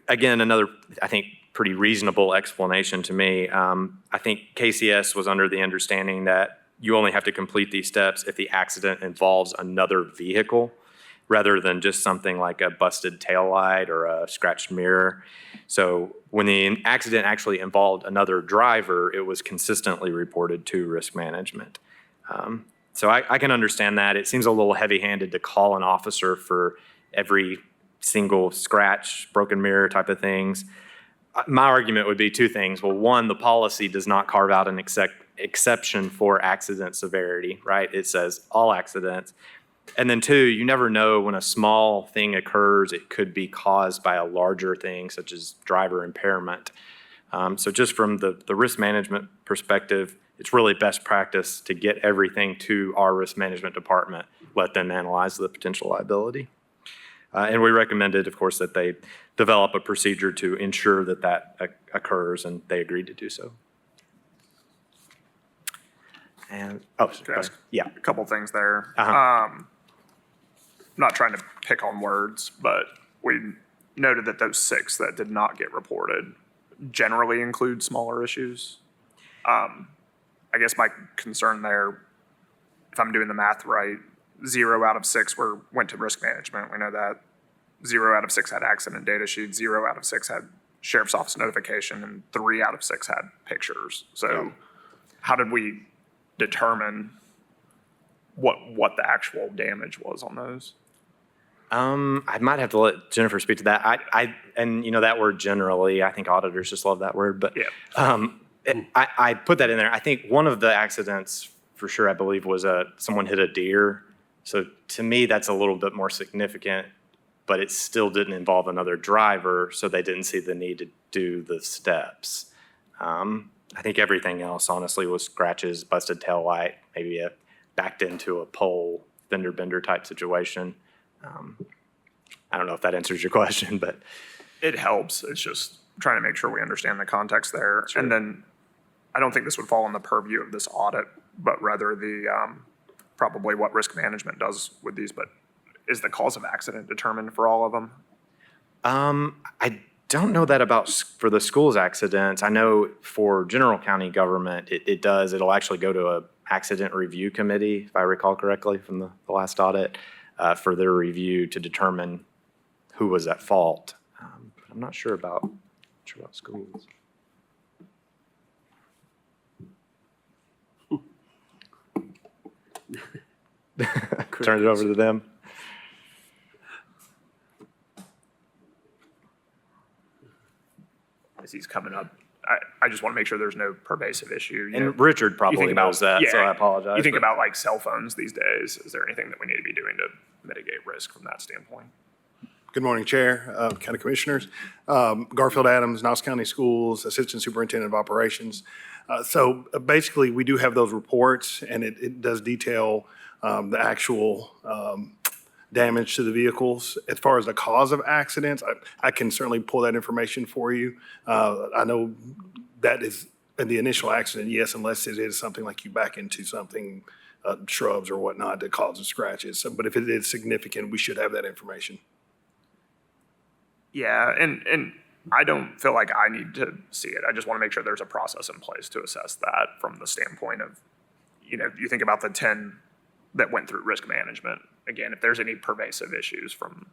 Again, another, I think, pretty reasonable explanation to me. I think KCS was under the understanding that you only have to complete these steps if the accident involves another vehicle rather than just something like a busted taillight or a scratched mirror. So when the accident actually involved another driver, it was consistently reported to risk management. So I can understand that. It seems a little heavy-handed to call an officer for every single scratch, broken mirror type of things. My argument would be 2 things. Well, one, the policy does not carve out an exception for accident severity, right? It says all accidents. And then two, you never know when a small thing occurs, it could be caused by a larger thing such as driver impairment. So just from the risk management perspective, it's really best practice to get everything to our risk management department, let them analyze the potential liability. And we recommended, of course, that they develop a procedure to ensure that that occurs, and they agreed to do so. And, Can I ask yeah. a couple things there? Uh-huh. Not trying to pick on words, but we noted that those 6 that did not get reported generally include smaller issues. I guess my concern there, if I'm doing the math right, 0 out of 6 went to risk management. We know that 0 out of 6 had accident data sheet, 0 out of 6 had sheriff's office notification, and 3 out of 6 had pictures. So how did we determine what the actual damage was on those? I might have to let Jennifer speak to that. And you know, that word generally, I think auditors just love that word, but I put that in there. I think one of the accidents for sure, I believe, was someone hit a deer. So to me, that's a little bit more significant, but it still didn't involve another driver, so they didn't see the need to do the steps. I think everything else, honestly, was scratches, busted taillight, maybe backed into a pole, fender bender type situation. I don't know if that answers your question, but. It helps. It's just trying to make sure we understand the context there. Sure. And then I don't think this would fall in the purview of this audit, but rather the probably what risk management does with these. But is the cause of accident determined for all of them? I don't know that about for the schools accidents. I know for general county government, it does. It'll actually go to a accident review committee, if I recall correctly from the last audit, for their review to determine who was at fault. I'm not sure about schools. Turn it over to them. As he's coming up, I just want to make sure there's no pervasive issue. And Richard probably knows that, so I apologize. You think about like cell phones these days. Is there anything that we need to be doing to mitigate risk from that standpoint? Good morning, Chair, County Commissioners. Garfield Adams, Knox County Schools, Assistant Superintendent of Operations. So basically, we do have those reports, and it does detail the actual damage to the vehicles. As far as the cause of accidents, I can certainly pull that information for you. I know that is in the initial accident, yes, unless it is something like you back into something, shrubs or whatnot that causes scratches. So, but if it is significant, we should have that information. Yeah, and I don't feel like I need to see it. I just want to make sure there's a process in place to assess that from the standpoint of, you think about the 10 that went through risk management. Again, if there's any pervasive issues from,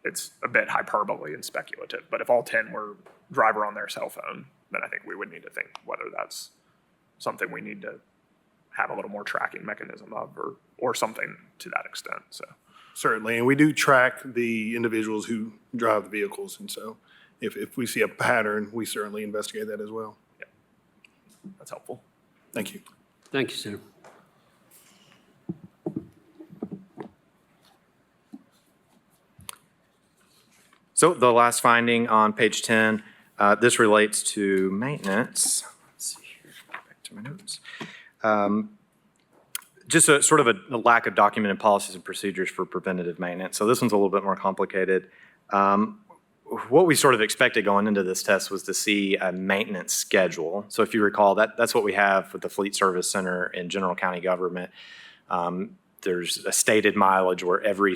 it's a bit hyperbole and speculative, but if all 10 were driver on their cell phone, then I think we would need to think whether that's something we need to have a little more tracking mechanism of or something to that extent, so. Certainly, and we do track the individuals who drive the vehicles, and so if we see a pattern, we certainly investigate that as well. Yeah, that's helpful. Thank you. Thank you, sir. So the last finding on page 10, this relates to maintenance. Let's see here, back to my notes. Just a sort of a lack of documented policies and procedures for preventative maintenance. So this one's a little bit more complicated. What we sort of expected going into this test was to see a maintenance schedule. So if you recall, that's what we have with the Fleet Service Center in general county government. There's a stated mileage where every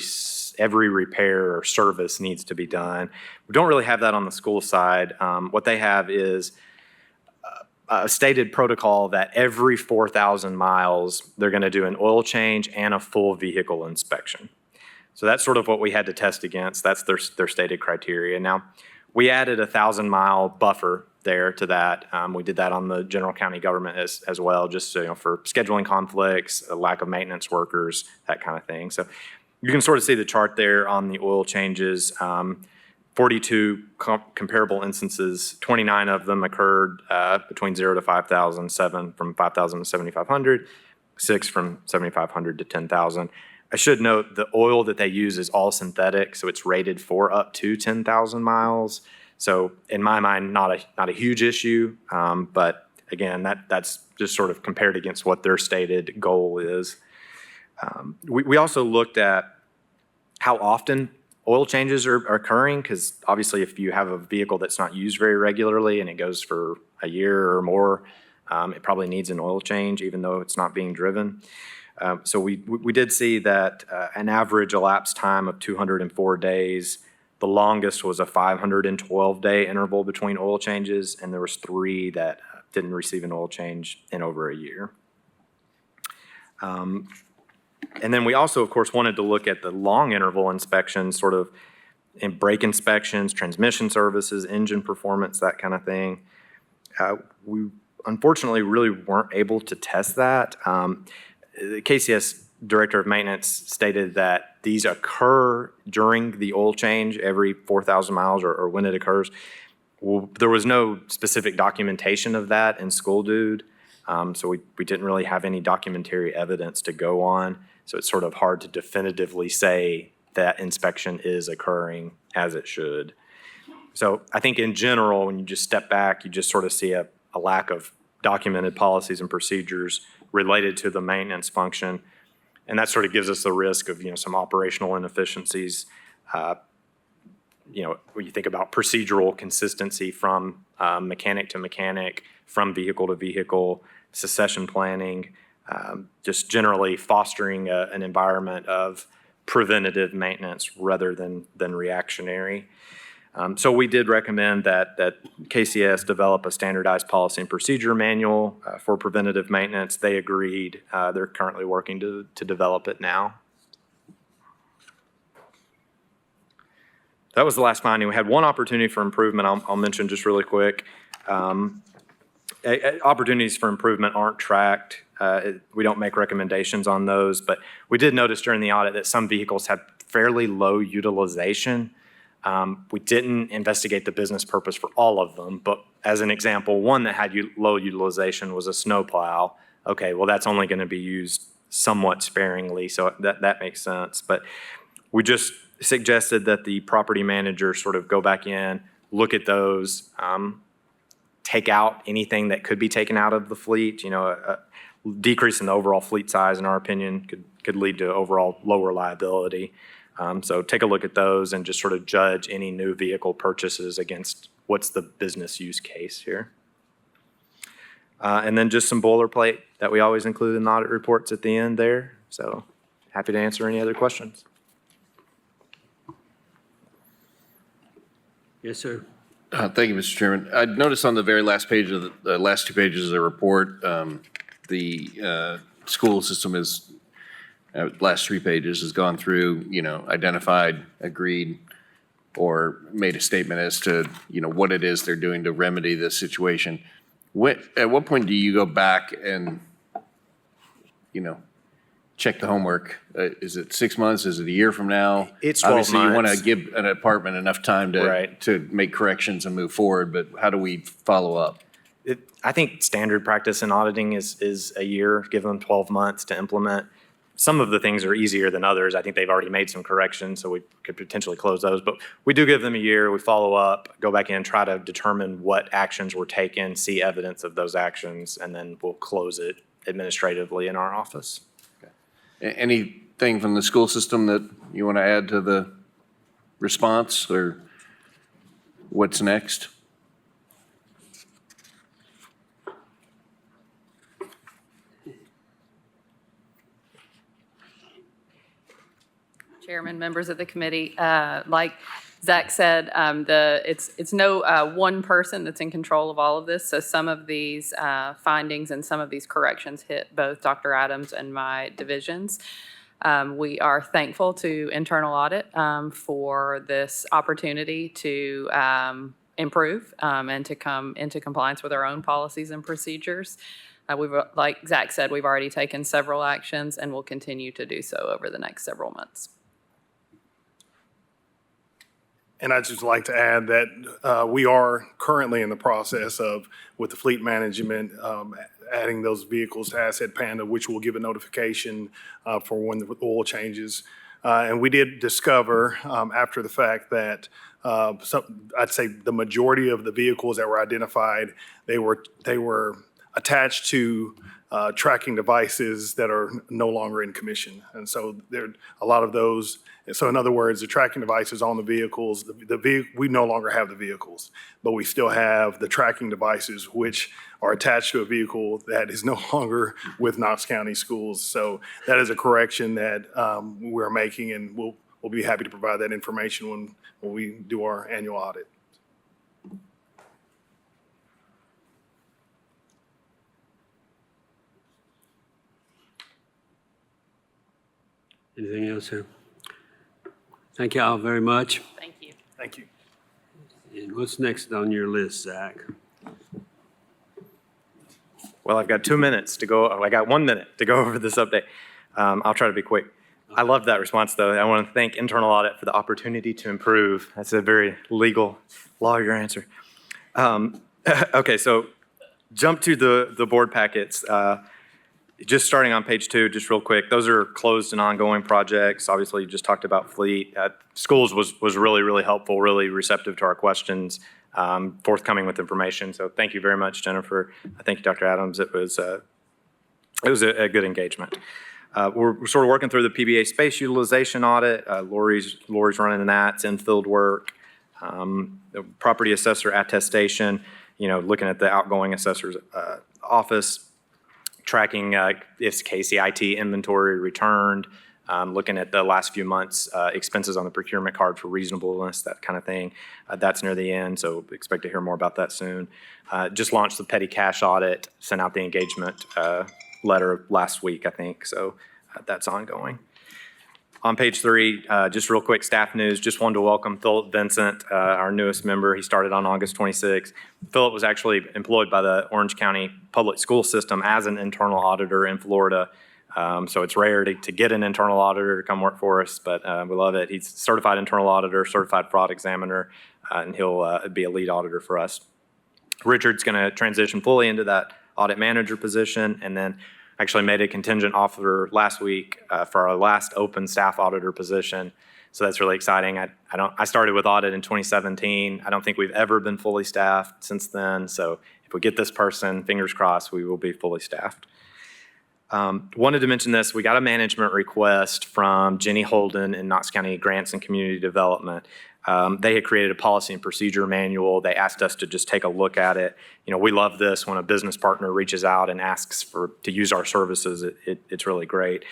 repair or service needs to be done. We don't really have that on the school side. What they have is a stated protocol that every 4,000 miles, they're going to do an oil change and a full vehicle inspection. So that's sort of what we had to test against. That's their stated criteria. Now, we added a 1,000-mile buffer there to that. We did that on the general county government as well, just for scheduling conflicts, a lack of maintenance workers, that kind of thing. So you can sort of see the chart there on the oil changes. 42 comparable instances, 29 of them occurred between 0 to 5,000, 7 from 5,000 to 7,500, 6 from 7,500 to 10,000. I should note the oil that they use is all synthetic, so it's rated for up to 10,000 miles. So in my mind, not a huge issue, but again, that's just sort of compared against what their stated goal is. We also looked at how often oil changes are occurring, because obviously if you have a vehicle that's not used very regularly and it goes for a year or more, it probably needs an oil change even though it's not being driven. So we did see that an average elapsed time of 204 days. The longest was a 512-day interval between oil changes, and there was 3 that didn't receive an oil change in over a year. And then we also, of course, wanted to look at the long interval inspections, sort of in brake inspections, transmission services, engine performance, that kind of thing. We unfortunately really weren't able to test that. The KCS Director of Maintenance stated that these occur during the oil change every 4,000 miles or when it occurs. Well, there was no specific documentation of that in School Dude, so we didn't really have any documentary evidence to go on. So it's sort of hard to definitively say that inspection is occurring as it should. So I think in general, when you just step back, you just sort of see a lack of documented policies and procedures related to the maintenance function. And that sort of gives us the risk of, some operational inefficiencies. When you think about procedural consistency from mechanic to mechanic, from vehicle to vehicle, succession planning, just generally fostering an environment of preventative maintenance rather than reactionary. So we did recommend that KCS develop a standardized policy and procedure manual for preventative maintenance. They agreed. They're currently working to develop it now. That was the last finding. We had one opportunity for improvement I'll mention just really quick. Opportunities for improvement aren't tracked. We don't make recommendations on those, but we did notice during the audit that some vehicles had fairly low utilization. We didn't investigate the business purpose for all of them, but as an example, one that had low utilization was a snowplow. Okay, well, that's only going to be used somewhat sparingly, so that makes sense. But we just suggested that the property manager sort of go back in, look at those, take out anything that could be taken out of the fleet. A decrease in the overall fleet size, in our opinion, could lead to overall lower liability. So take a look at those and just sort of judge any new vehicle purchases against what's the business use case here. And then just some boilerplate that we always include in the audit reports at the end there. So happy to answer any other questions. Yes, sir. Thank you, Mr. Chairman. I noticed on the very last page of the last 2 pages of the report, the school system is, last 3 pages has gone through, identified, agreed, or made a statement as to, what it is they're doing to remedy this situation. At what point do you go back and, check the homework? Is it 6 months? Is it a year from now? It's 12 Obviously, you want to months. give an department enough time to make corrections and move forward, but how do we follow up? I think standard practice in auditing is a year, give them 12 months to implement. Some of the things are easier than others. I think they've already made some corrections, so we could potentially close those. But we do give them a year. We follow up, go back in, try to determine what actions were taken, see evidence of those actions, and then we'll close it administratively in our office. Anything from the school system that you want to add to the response, or what's next? Chairman, members of the committee, like Zach said, it's no one person that's in control of all of this. So some of these findings and some of these corrections hit both Dr. Adams and my divisions. We are thankful to internal audit for this opportunity to improve and to come into compliance with our own policies and procedures. Like Zach said, we've already taken several actions and will continue to do so over the next several months. And I'd just like to add that we are currently in the process of, with the fleet management, adding those vehicles to Asset Panda, which will give a notification for when the oil changes. And we did discover after the fact that I'd say the majority of the vehicles that were identified, they were attached to tracking devices that are no longer in commission. And so there a lot of those. So in other words, the tracking devices on the vehicles, we no longer have the vehicles, but we still have the tracking devices which are attached to a vehicle that is no longer with Knox County Schools. So that is a correction that we're making, and we'll be happy to provide that information when we do our annual audit. Anything else here? Thank you all very much. Thank you. Thank you. And what's next on your list, Zach? Well, I've got 2 minutes to go. I got 1 minute to go over this update. I'll try to be quick. I love that response, though. I want to thank Internal Audit for the opportunity to improve. That's a very legal lawyer answer. Okay, so jump to the board packets. Just starting on page 2, just real quick, those are closed and ongoing projects. Obviously, you just talked about fleet. Schools was really, really helpful, really receptive to our questions, forthcoming with information. So thank you very much, Jennifer. Thank you, Dr. Adams. It was a good engagement. We're sort of working through the PBA space utilization audit. Lori's running that. It's in-field work. The property assessor attestation, looking at the outgoing assessor's office, tracking if KCIT inventory returned, looking at the last few months' expenses on the procurement card for reasonableness, that kind of thing. That's near the end, so expect to hear more about that soon. Just launched the petty cash audit, sent out the engagement letter last week, I think, so that's ongoing. On page 3, just real quick staff news, just wanted to welcome Philip Vincent, our newest member. He started on August 26th. Philip was actually employed by the Orange County Public School System as an internal auditor in Florida. So it's rare to get an internal auditor to come work for us, but we love it. He's certified internal auditor, certified fraud examiner, and he'll be a lead auditor for us. Richard's going to transition fully into that audit manager position, and then actually made a contingent offer last week for our last open staff auditor position. So that's really exciting. I started with audit in 2017. I don't think we've ever been fully staffed since then. So if we get this person, fingers crossed, we will be fully staffed. Wanted to mention this. We got a management request from Jenny Holden in Knox County Grants and Community Development. They had created a policy and procedure manual. They asked us to just take a look at it. We love this when a business partner reaches out and asks to use our services. It's really great.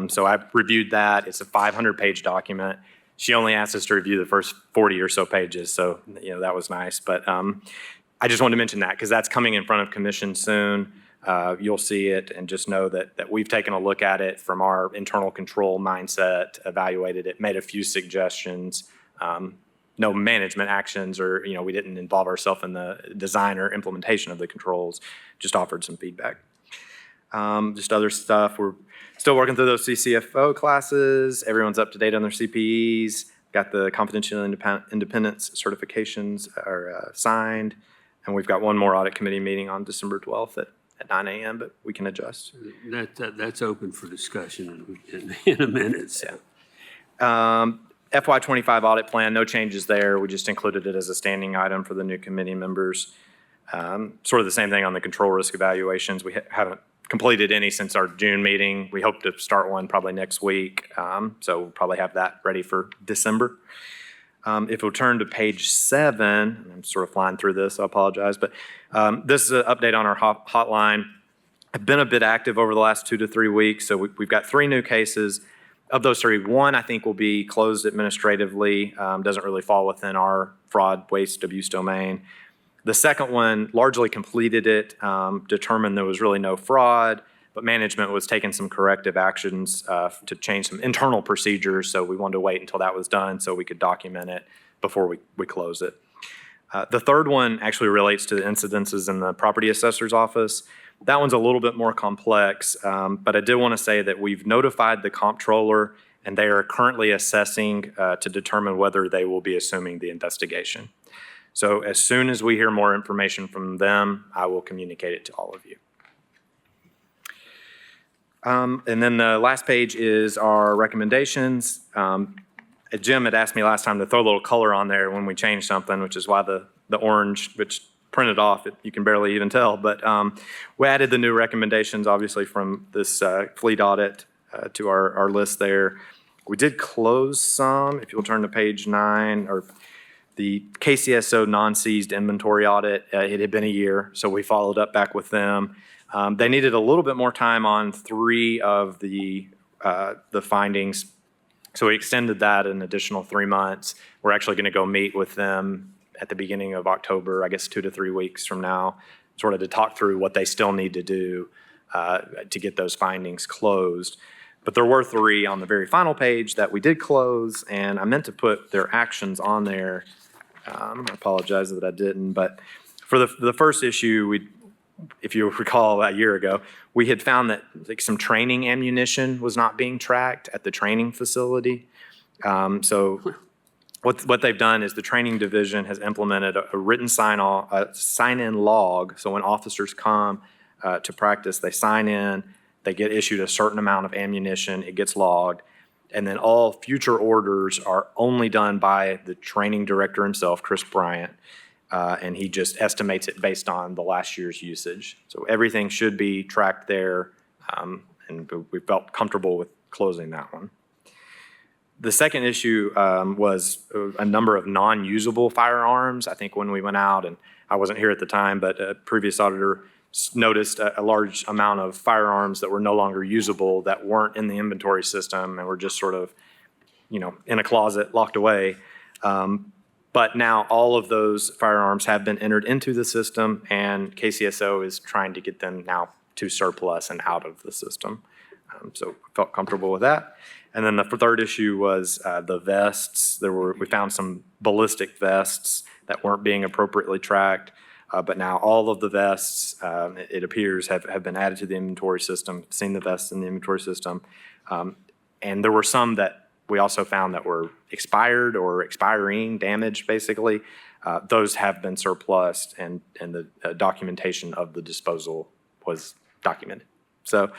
So I reviewed that. It's a 500-page document. She only asked us to review the first 40 or so pages, so that was nice. But I just wanted to mention that because that's coming in front of commission soon. You'll see it, and just know that we've taken a look at it from our internal control mindset, evaluated it, made a few suggestions. No management actions, or we didn't involve ourselves in the design or implementation of the controls, just offered some feedback. Just other stuff, we're still working through those CCFO classes. Everyone's up to date on their CPEs, got the confidential independence certifications are signed, and we've got one more audit committee meeting on December 12th at 9 a.m., but we can adjust. That's open for discussion in a minute. So. Yeah. FY25 audit plan, no changes there. We just included it as a standing item for the new committee members. Sort of the same thing on the control risk evaluations. We haven't completed any since our June meeting. We hope to start one probably next week. So we'll probably have that ready for December. If we'll turn to page 7, I'm sort of flying through this, I apologize, but this is an update on our hotline. I've been a bit active over the last 2 to 3 weeks, so we've got 3 new cases. Of those 3, 1 I think will be closed administratively, doesn't really fall within our fraud, waste, abuse domain. The second one largely completed it, determined there was really no fraud, but management was taking some corrective actions to change some internal procedures, so we wanted to wait until that was done so we could document it before we close it. The third one actually relates to the incidences in the property assessor's office. That one's a little bit more complex, but I did want to say that we've notified the comptroller and they are currently assessing to determine whether they will be assuming the investigation. So as soon as we hear more information from them, I will communicate it to all of you. And then the last page is our recommendations. Jim had asked me last time to throw a little color on there when we changed something, which is why the orange, which printed off, you can barely even tell. But we added the new recommendations, obviously, from this fleet audit to our list there. We did close some, if you'll turn to page 9, or the KCSO non-seized inventory audit. It had been a year, so we followed up back with them. They needed a little bit more time on 3 of the findings, so we extended that an additional 3 months. We're actually going to go meet with them at the beginning of October, I guess 2 to 3 weeks from now, sort of to talk through what they still need to do to get those findings closed. But there were 3 on the very final page that we did close, and I meant to put their actions on there. I apologize that I didn't, but for the first issue, if you recall a year ago, we had found that like some training ammunition was not being tracked at the training facility. So what they've done is the training division has implemented a written sign-in log. So when officers come to practice, they sign in, they get issued a certain amount of ammunition, it gets logged, and then all future orders are only done by the training director himself, Chris Bryant. And he just estimates it based on the last year's usage. So everything should be tracked there, and we felt comfortable with closing that one. The second issue was a number of non-usable firearms. I think when we went out, and I wasn't here at the time, but a previous auditor noticed a large amount of firearms that were no longer usable, that weren't in the inventory system and were just sort of, in a closet locked away. But now all of those firearms have been entered into the system, and KCSO is trying to get them now to surplus and out of the system. So felt comfortable with that. And then the third issue was the vests. We found some ballistic vests that weren't being appropriately tracked, but now all of the vests, it appears, have been added to the inventory system. Seen the vests in the inventory system, and there were some that we also found that were expired or expiring, damaged, basically. Those have been surplused, and the documentation of the disposal was documented. So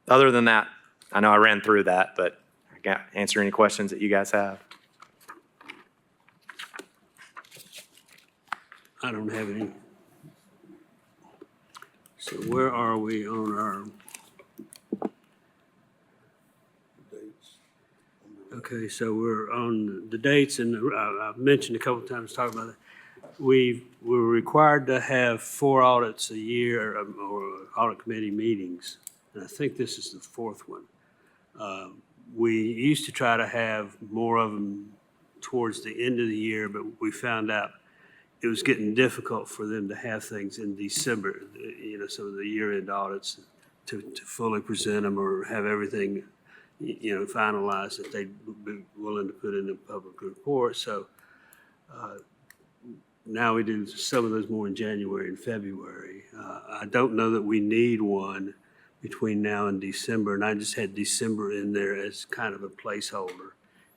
other than that, I know I ran through that, but I can answer any questions that you guys have. I don't have any. So where are we on our? Okay, so we're on the dates, and I've mentioned a couple of times talking about it. We're required to have 4 audits a year, or audit committee meetings, and I think this is the 4th one. We used to try to have more of them towards the end of the year, but we found out it was getting difficult for them to have things in December, some of the year-end audits, to fully present them or have everything finalized that they'd be willing to put in the public report. So now we do some of those more in January and February. I don't know that we need one between now and December, and I just had December in there as kind of a placeholder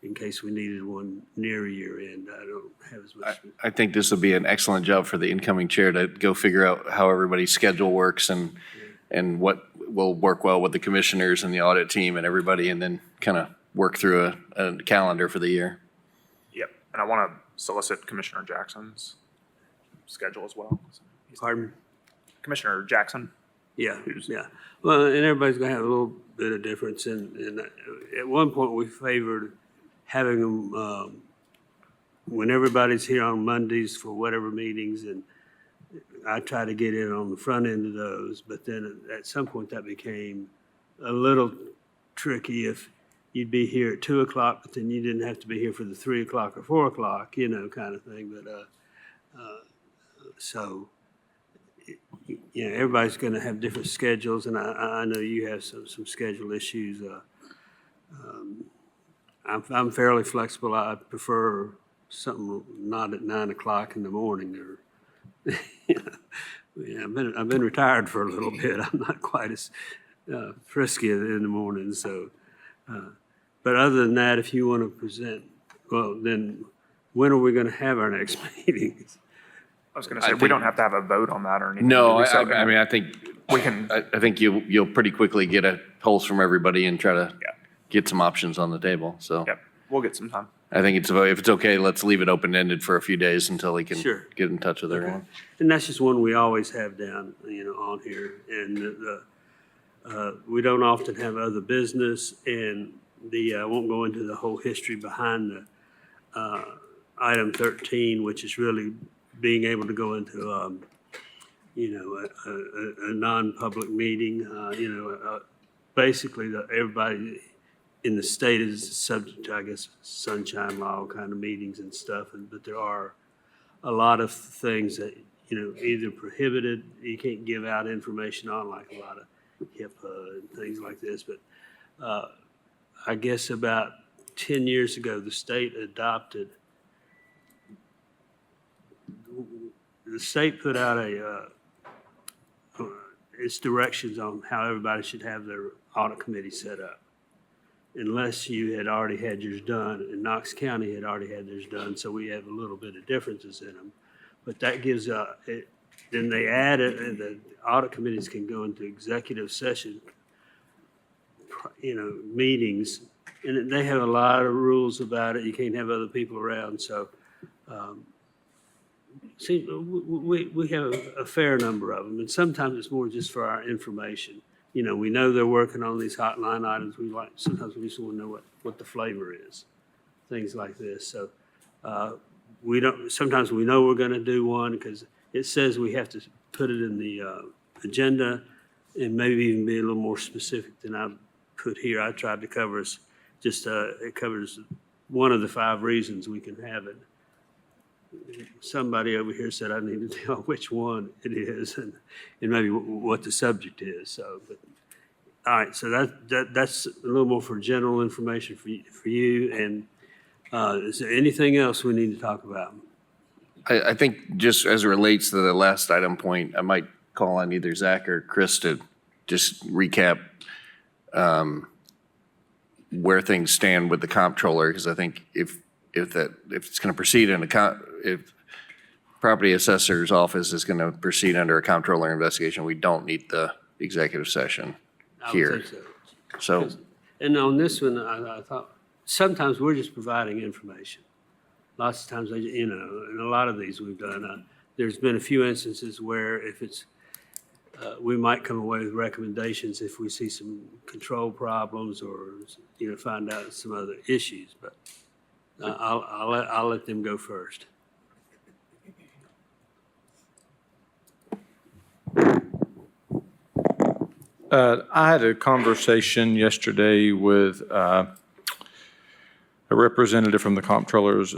in case we needed one near year end. I don't have as much. I think this would be an excellent job for the incoming chair to go figure out how everybody's schedule works and what will work well with the commissioners and the audit team and everybody, and then kind of work through a calendar for the year. Yep, and I want to solicit Commissioner Jackson's schedule as well. Pardon? Commissioner Jackson. Yeah, yeah. Well, and everybody's gonna have a little bit of difference. And at one point, we favored having them when everybody's here on Mondays for whatever meetings, and I try to get in on the front end of those. But then at some point, that became a little tricky if you'd be here at 2 o'clock, but then you didn't have to be here for the 3 o'clock or 4 o'clock, kind of thing. But so. Everybody's going to have different schedules, and I know you have some schedule issues. I'm fairly flexible. I prefer something not at 9 o'clock in the morning. Or I've been retired for a little bit. I'm not quite as frisky in the morning. So, But other than that, if you want to present, well, then when are we going to have our next meeting? I was going to say, we don't have to have a vote on that or anything. No, do we? So, I mean, I think, we can, I think you'll pretty quickly get a pulse from everybody and try to Yeah. get some options on the table, so. yep, we'll get some time. I think if it's okay, let's leave it open-ended for a few days until he can Sure. get in touch with everyone. And that's just one we always have down, on here. And we don't often have other business, and I won't go into the whole history behind the item 13, which is really being able to go into, a non-public meeting. Basically, everybody in the state is subject to, I guess, sunshine law kind of meetings and stuff, but there are a lot of things that, either prohibited, you can't give out information on, like a lot of HIPAA and things like this. But I guess about 10 years ago, the state put out its directions on how everybody should have their audit committee set up. Unless you had already had yours done, and Knox County had already had theirs done, so we have a little bit of differences in them. But that gives, then they added, and the audit committees can go into executive session, meetings, and they have a lot of rules about it. You can't have other people around, so, see, we have a fair number of them, and sometimes it's more just for our information. We know they're working on these hotline items. Sometimes we just want to know what the flavor is, things like this. So sometimes we know we're going to do one because it says we have to put it in the agenda and maybe even be a little more specific than I put here. I tried to cover it covers one of the 5 reasons we can have it. Somebody over here said I need to tell which one it is and maybe what the subject is. So, but all right. So that's a little more for general information for you. And is there anything else we need to talk about? I think just as it relates to the last item point, I might call on either Zach or Chris to just recap where things stand with the comptroller, because I think if it's going to proceed if property assessor's office is going to proceed under a comptroller investigation, we don't need the executive session here. I would think so. So, And on this one, I thought sometimes we're just providing information. Lots of times, in a lot of these we've done, there's been a few instances where if it's, we might come away with recommendations if we see some control problems or, find out some other issues. But I'll let them go first. I had a conversation yesterday with a representative from the comptroller's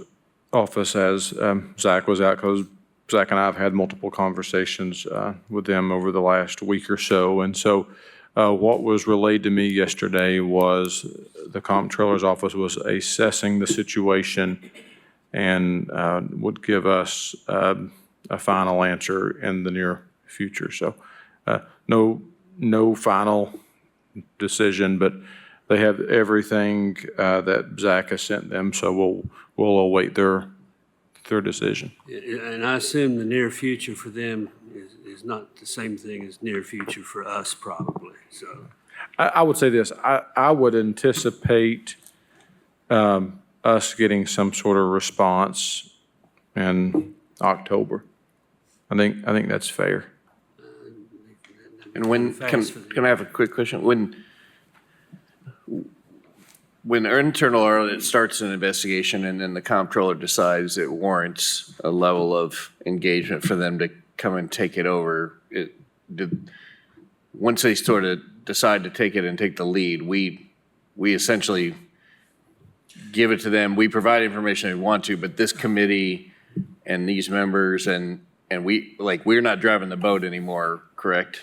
office as Zach was out, because Zach and I have had multiple conversations with them over the last week or so. And so what was relayed to me yesterday was the comptroller's office was assessing the situation and would give us a final answer in the near future. So no final decision, but they have everything that Zach has sent them, so we'll await their decision. And I assume the near future for them is not the same thing as near future for us, probably. So I would say this, I would anticipate us getting some sort of response in October. I think that's fair. and can I have a quick question? When an internal audit starts an investigation and then the comptroller decides it warrants a level of engagement for them to come and take it over, once they sort of decide to take it and take the lead, we essentially give it to them. We provide information they want to, but this committee and these members and we're not driving the boat anymore, correct?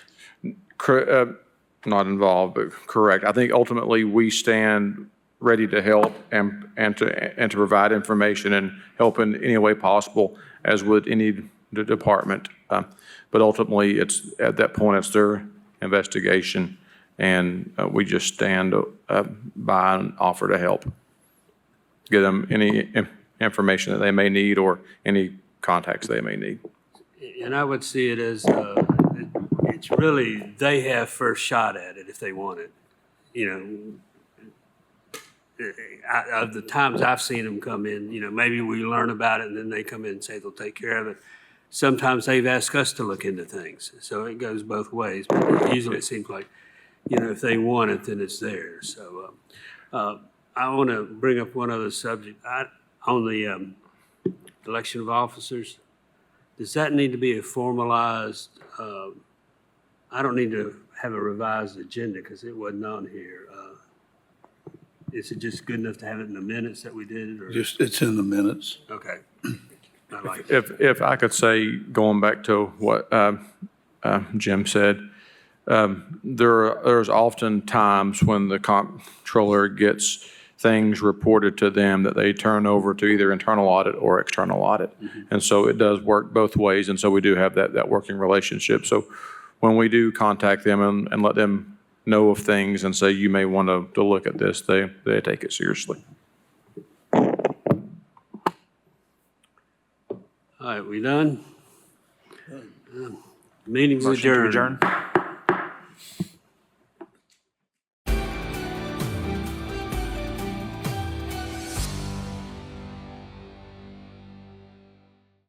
Not involved, but correct. I think ultimately we stand ready to help and to provide information and help in any way possible, as would any department. But ultimately, it's at that point, it's their investigation, and we just stand by and offer to help. Give them any information that they may need or any contacts they may need. And I would see it as, it's really, they have first shot at it if they want it. You know, of the times I've seen them come in, you know, maybe we learn about it and then they come in and say they'll take care of it. Sometimes they've asked us to look into things, so it goes both ways. But usually it seems like, you know, if they want it, then it's theirs. So I want to bring up one other subject. On the election of officers, does that need to be a formalized, I don't need to have a revised agenda because it wasn't on here. Is it just good enough to have it in the minutes that we did it? Or? Just, it's in the minutes. Okay. I like that. If I could say, going back to what Jim said, there's often times when the comptroller gets things reported to them that they turn over to either internal audit or external audit. And so it does work both ways, and so we do have that working relationship. So when we do contact them and let them know of things and say, you may want to look at this, they take it seriously. All right, we done? Meeting's Motion to adjourned. adjourn.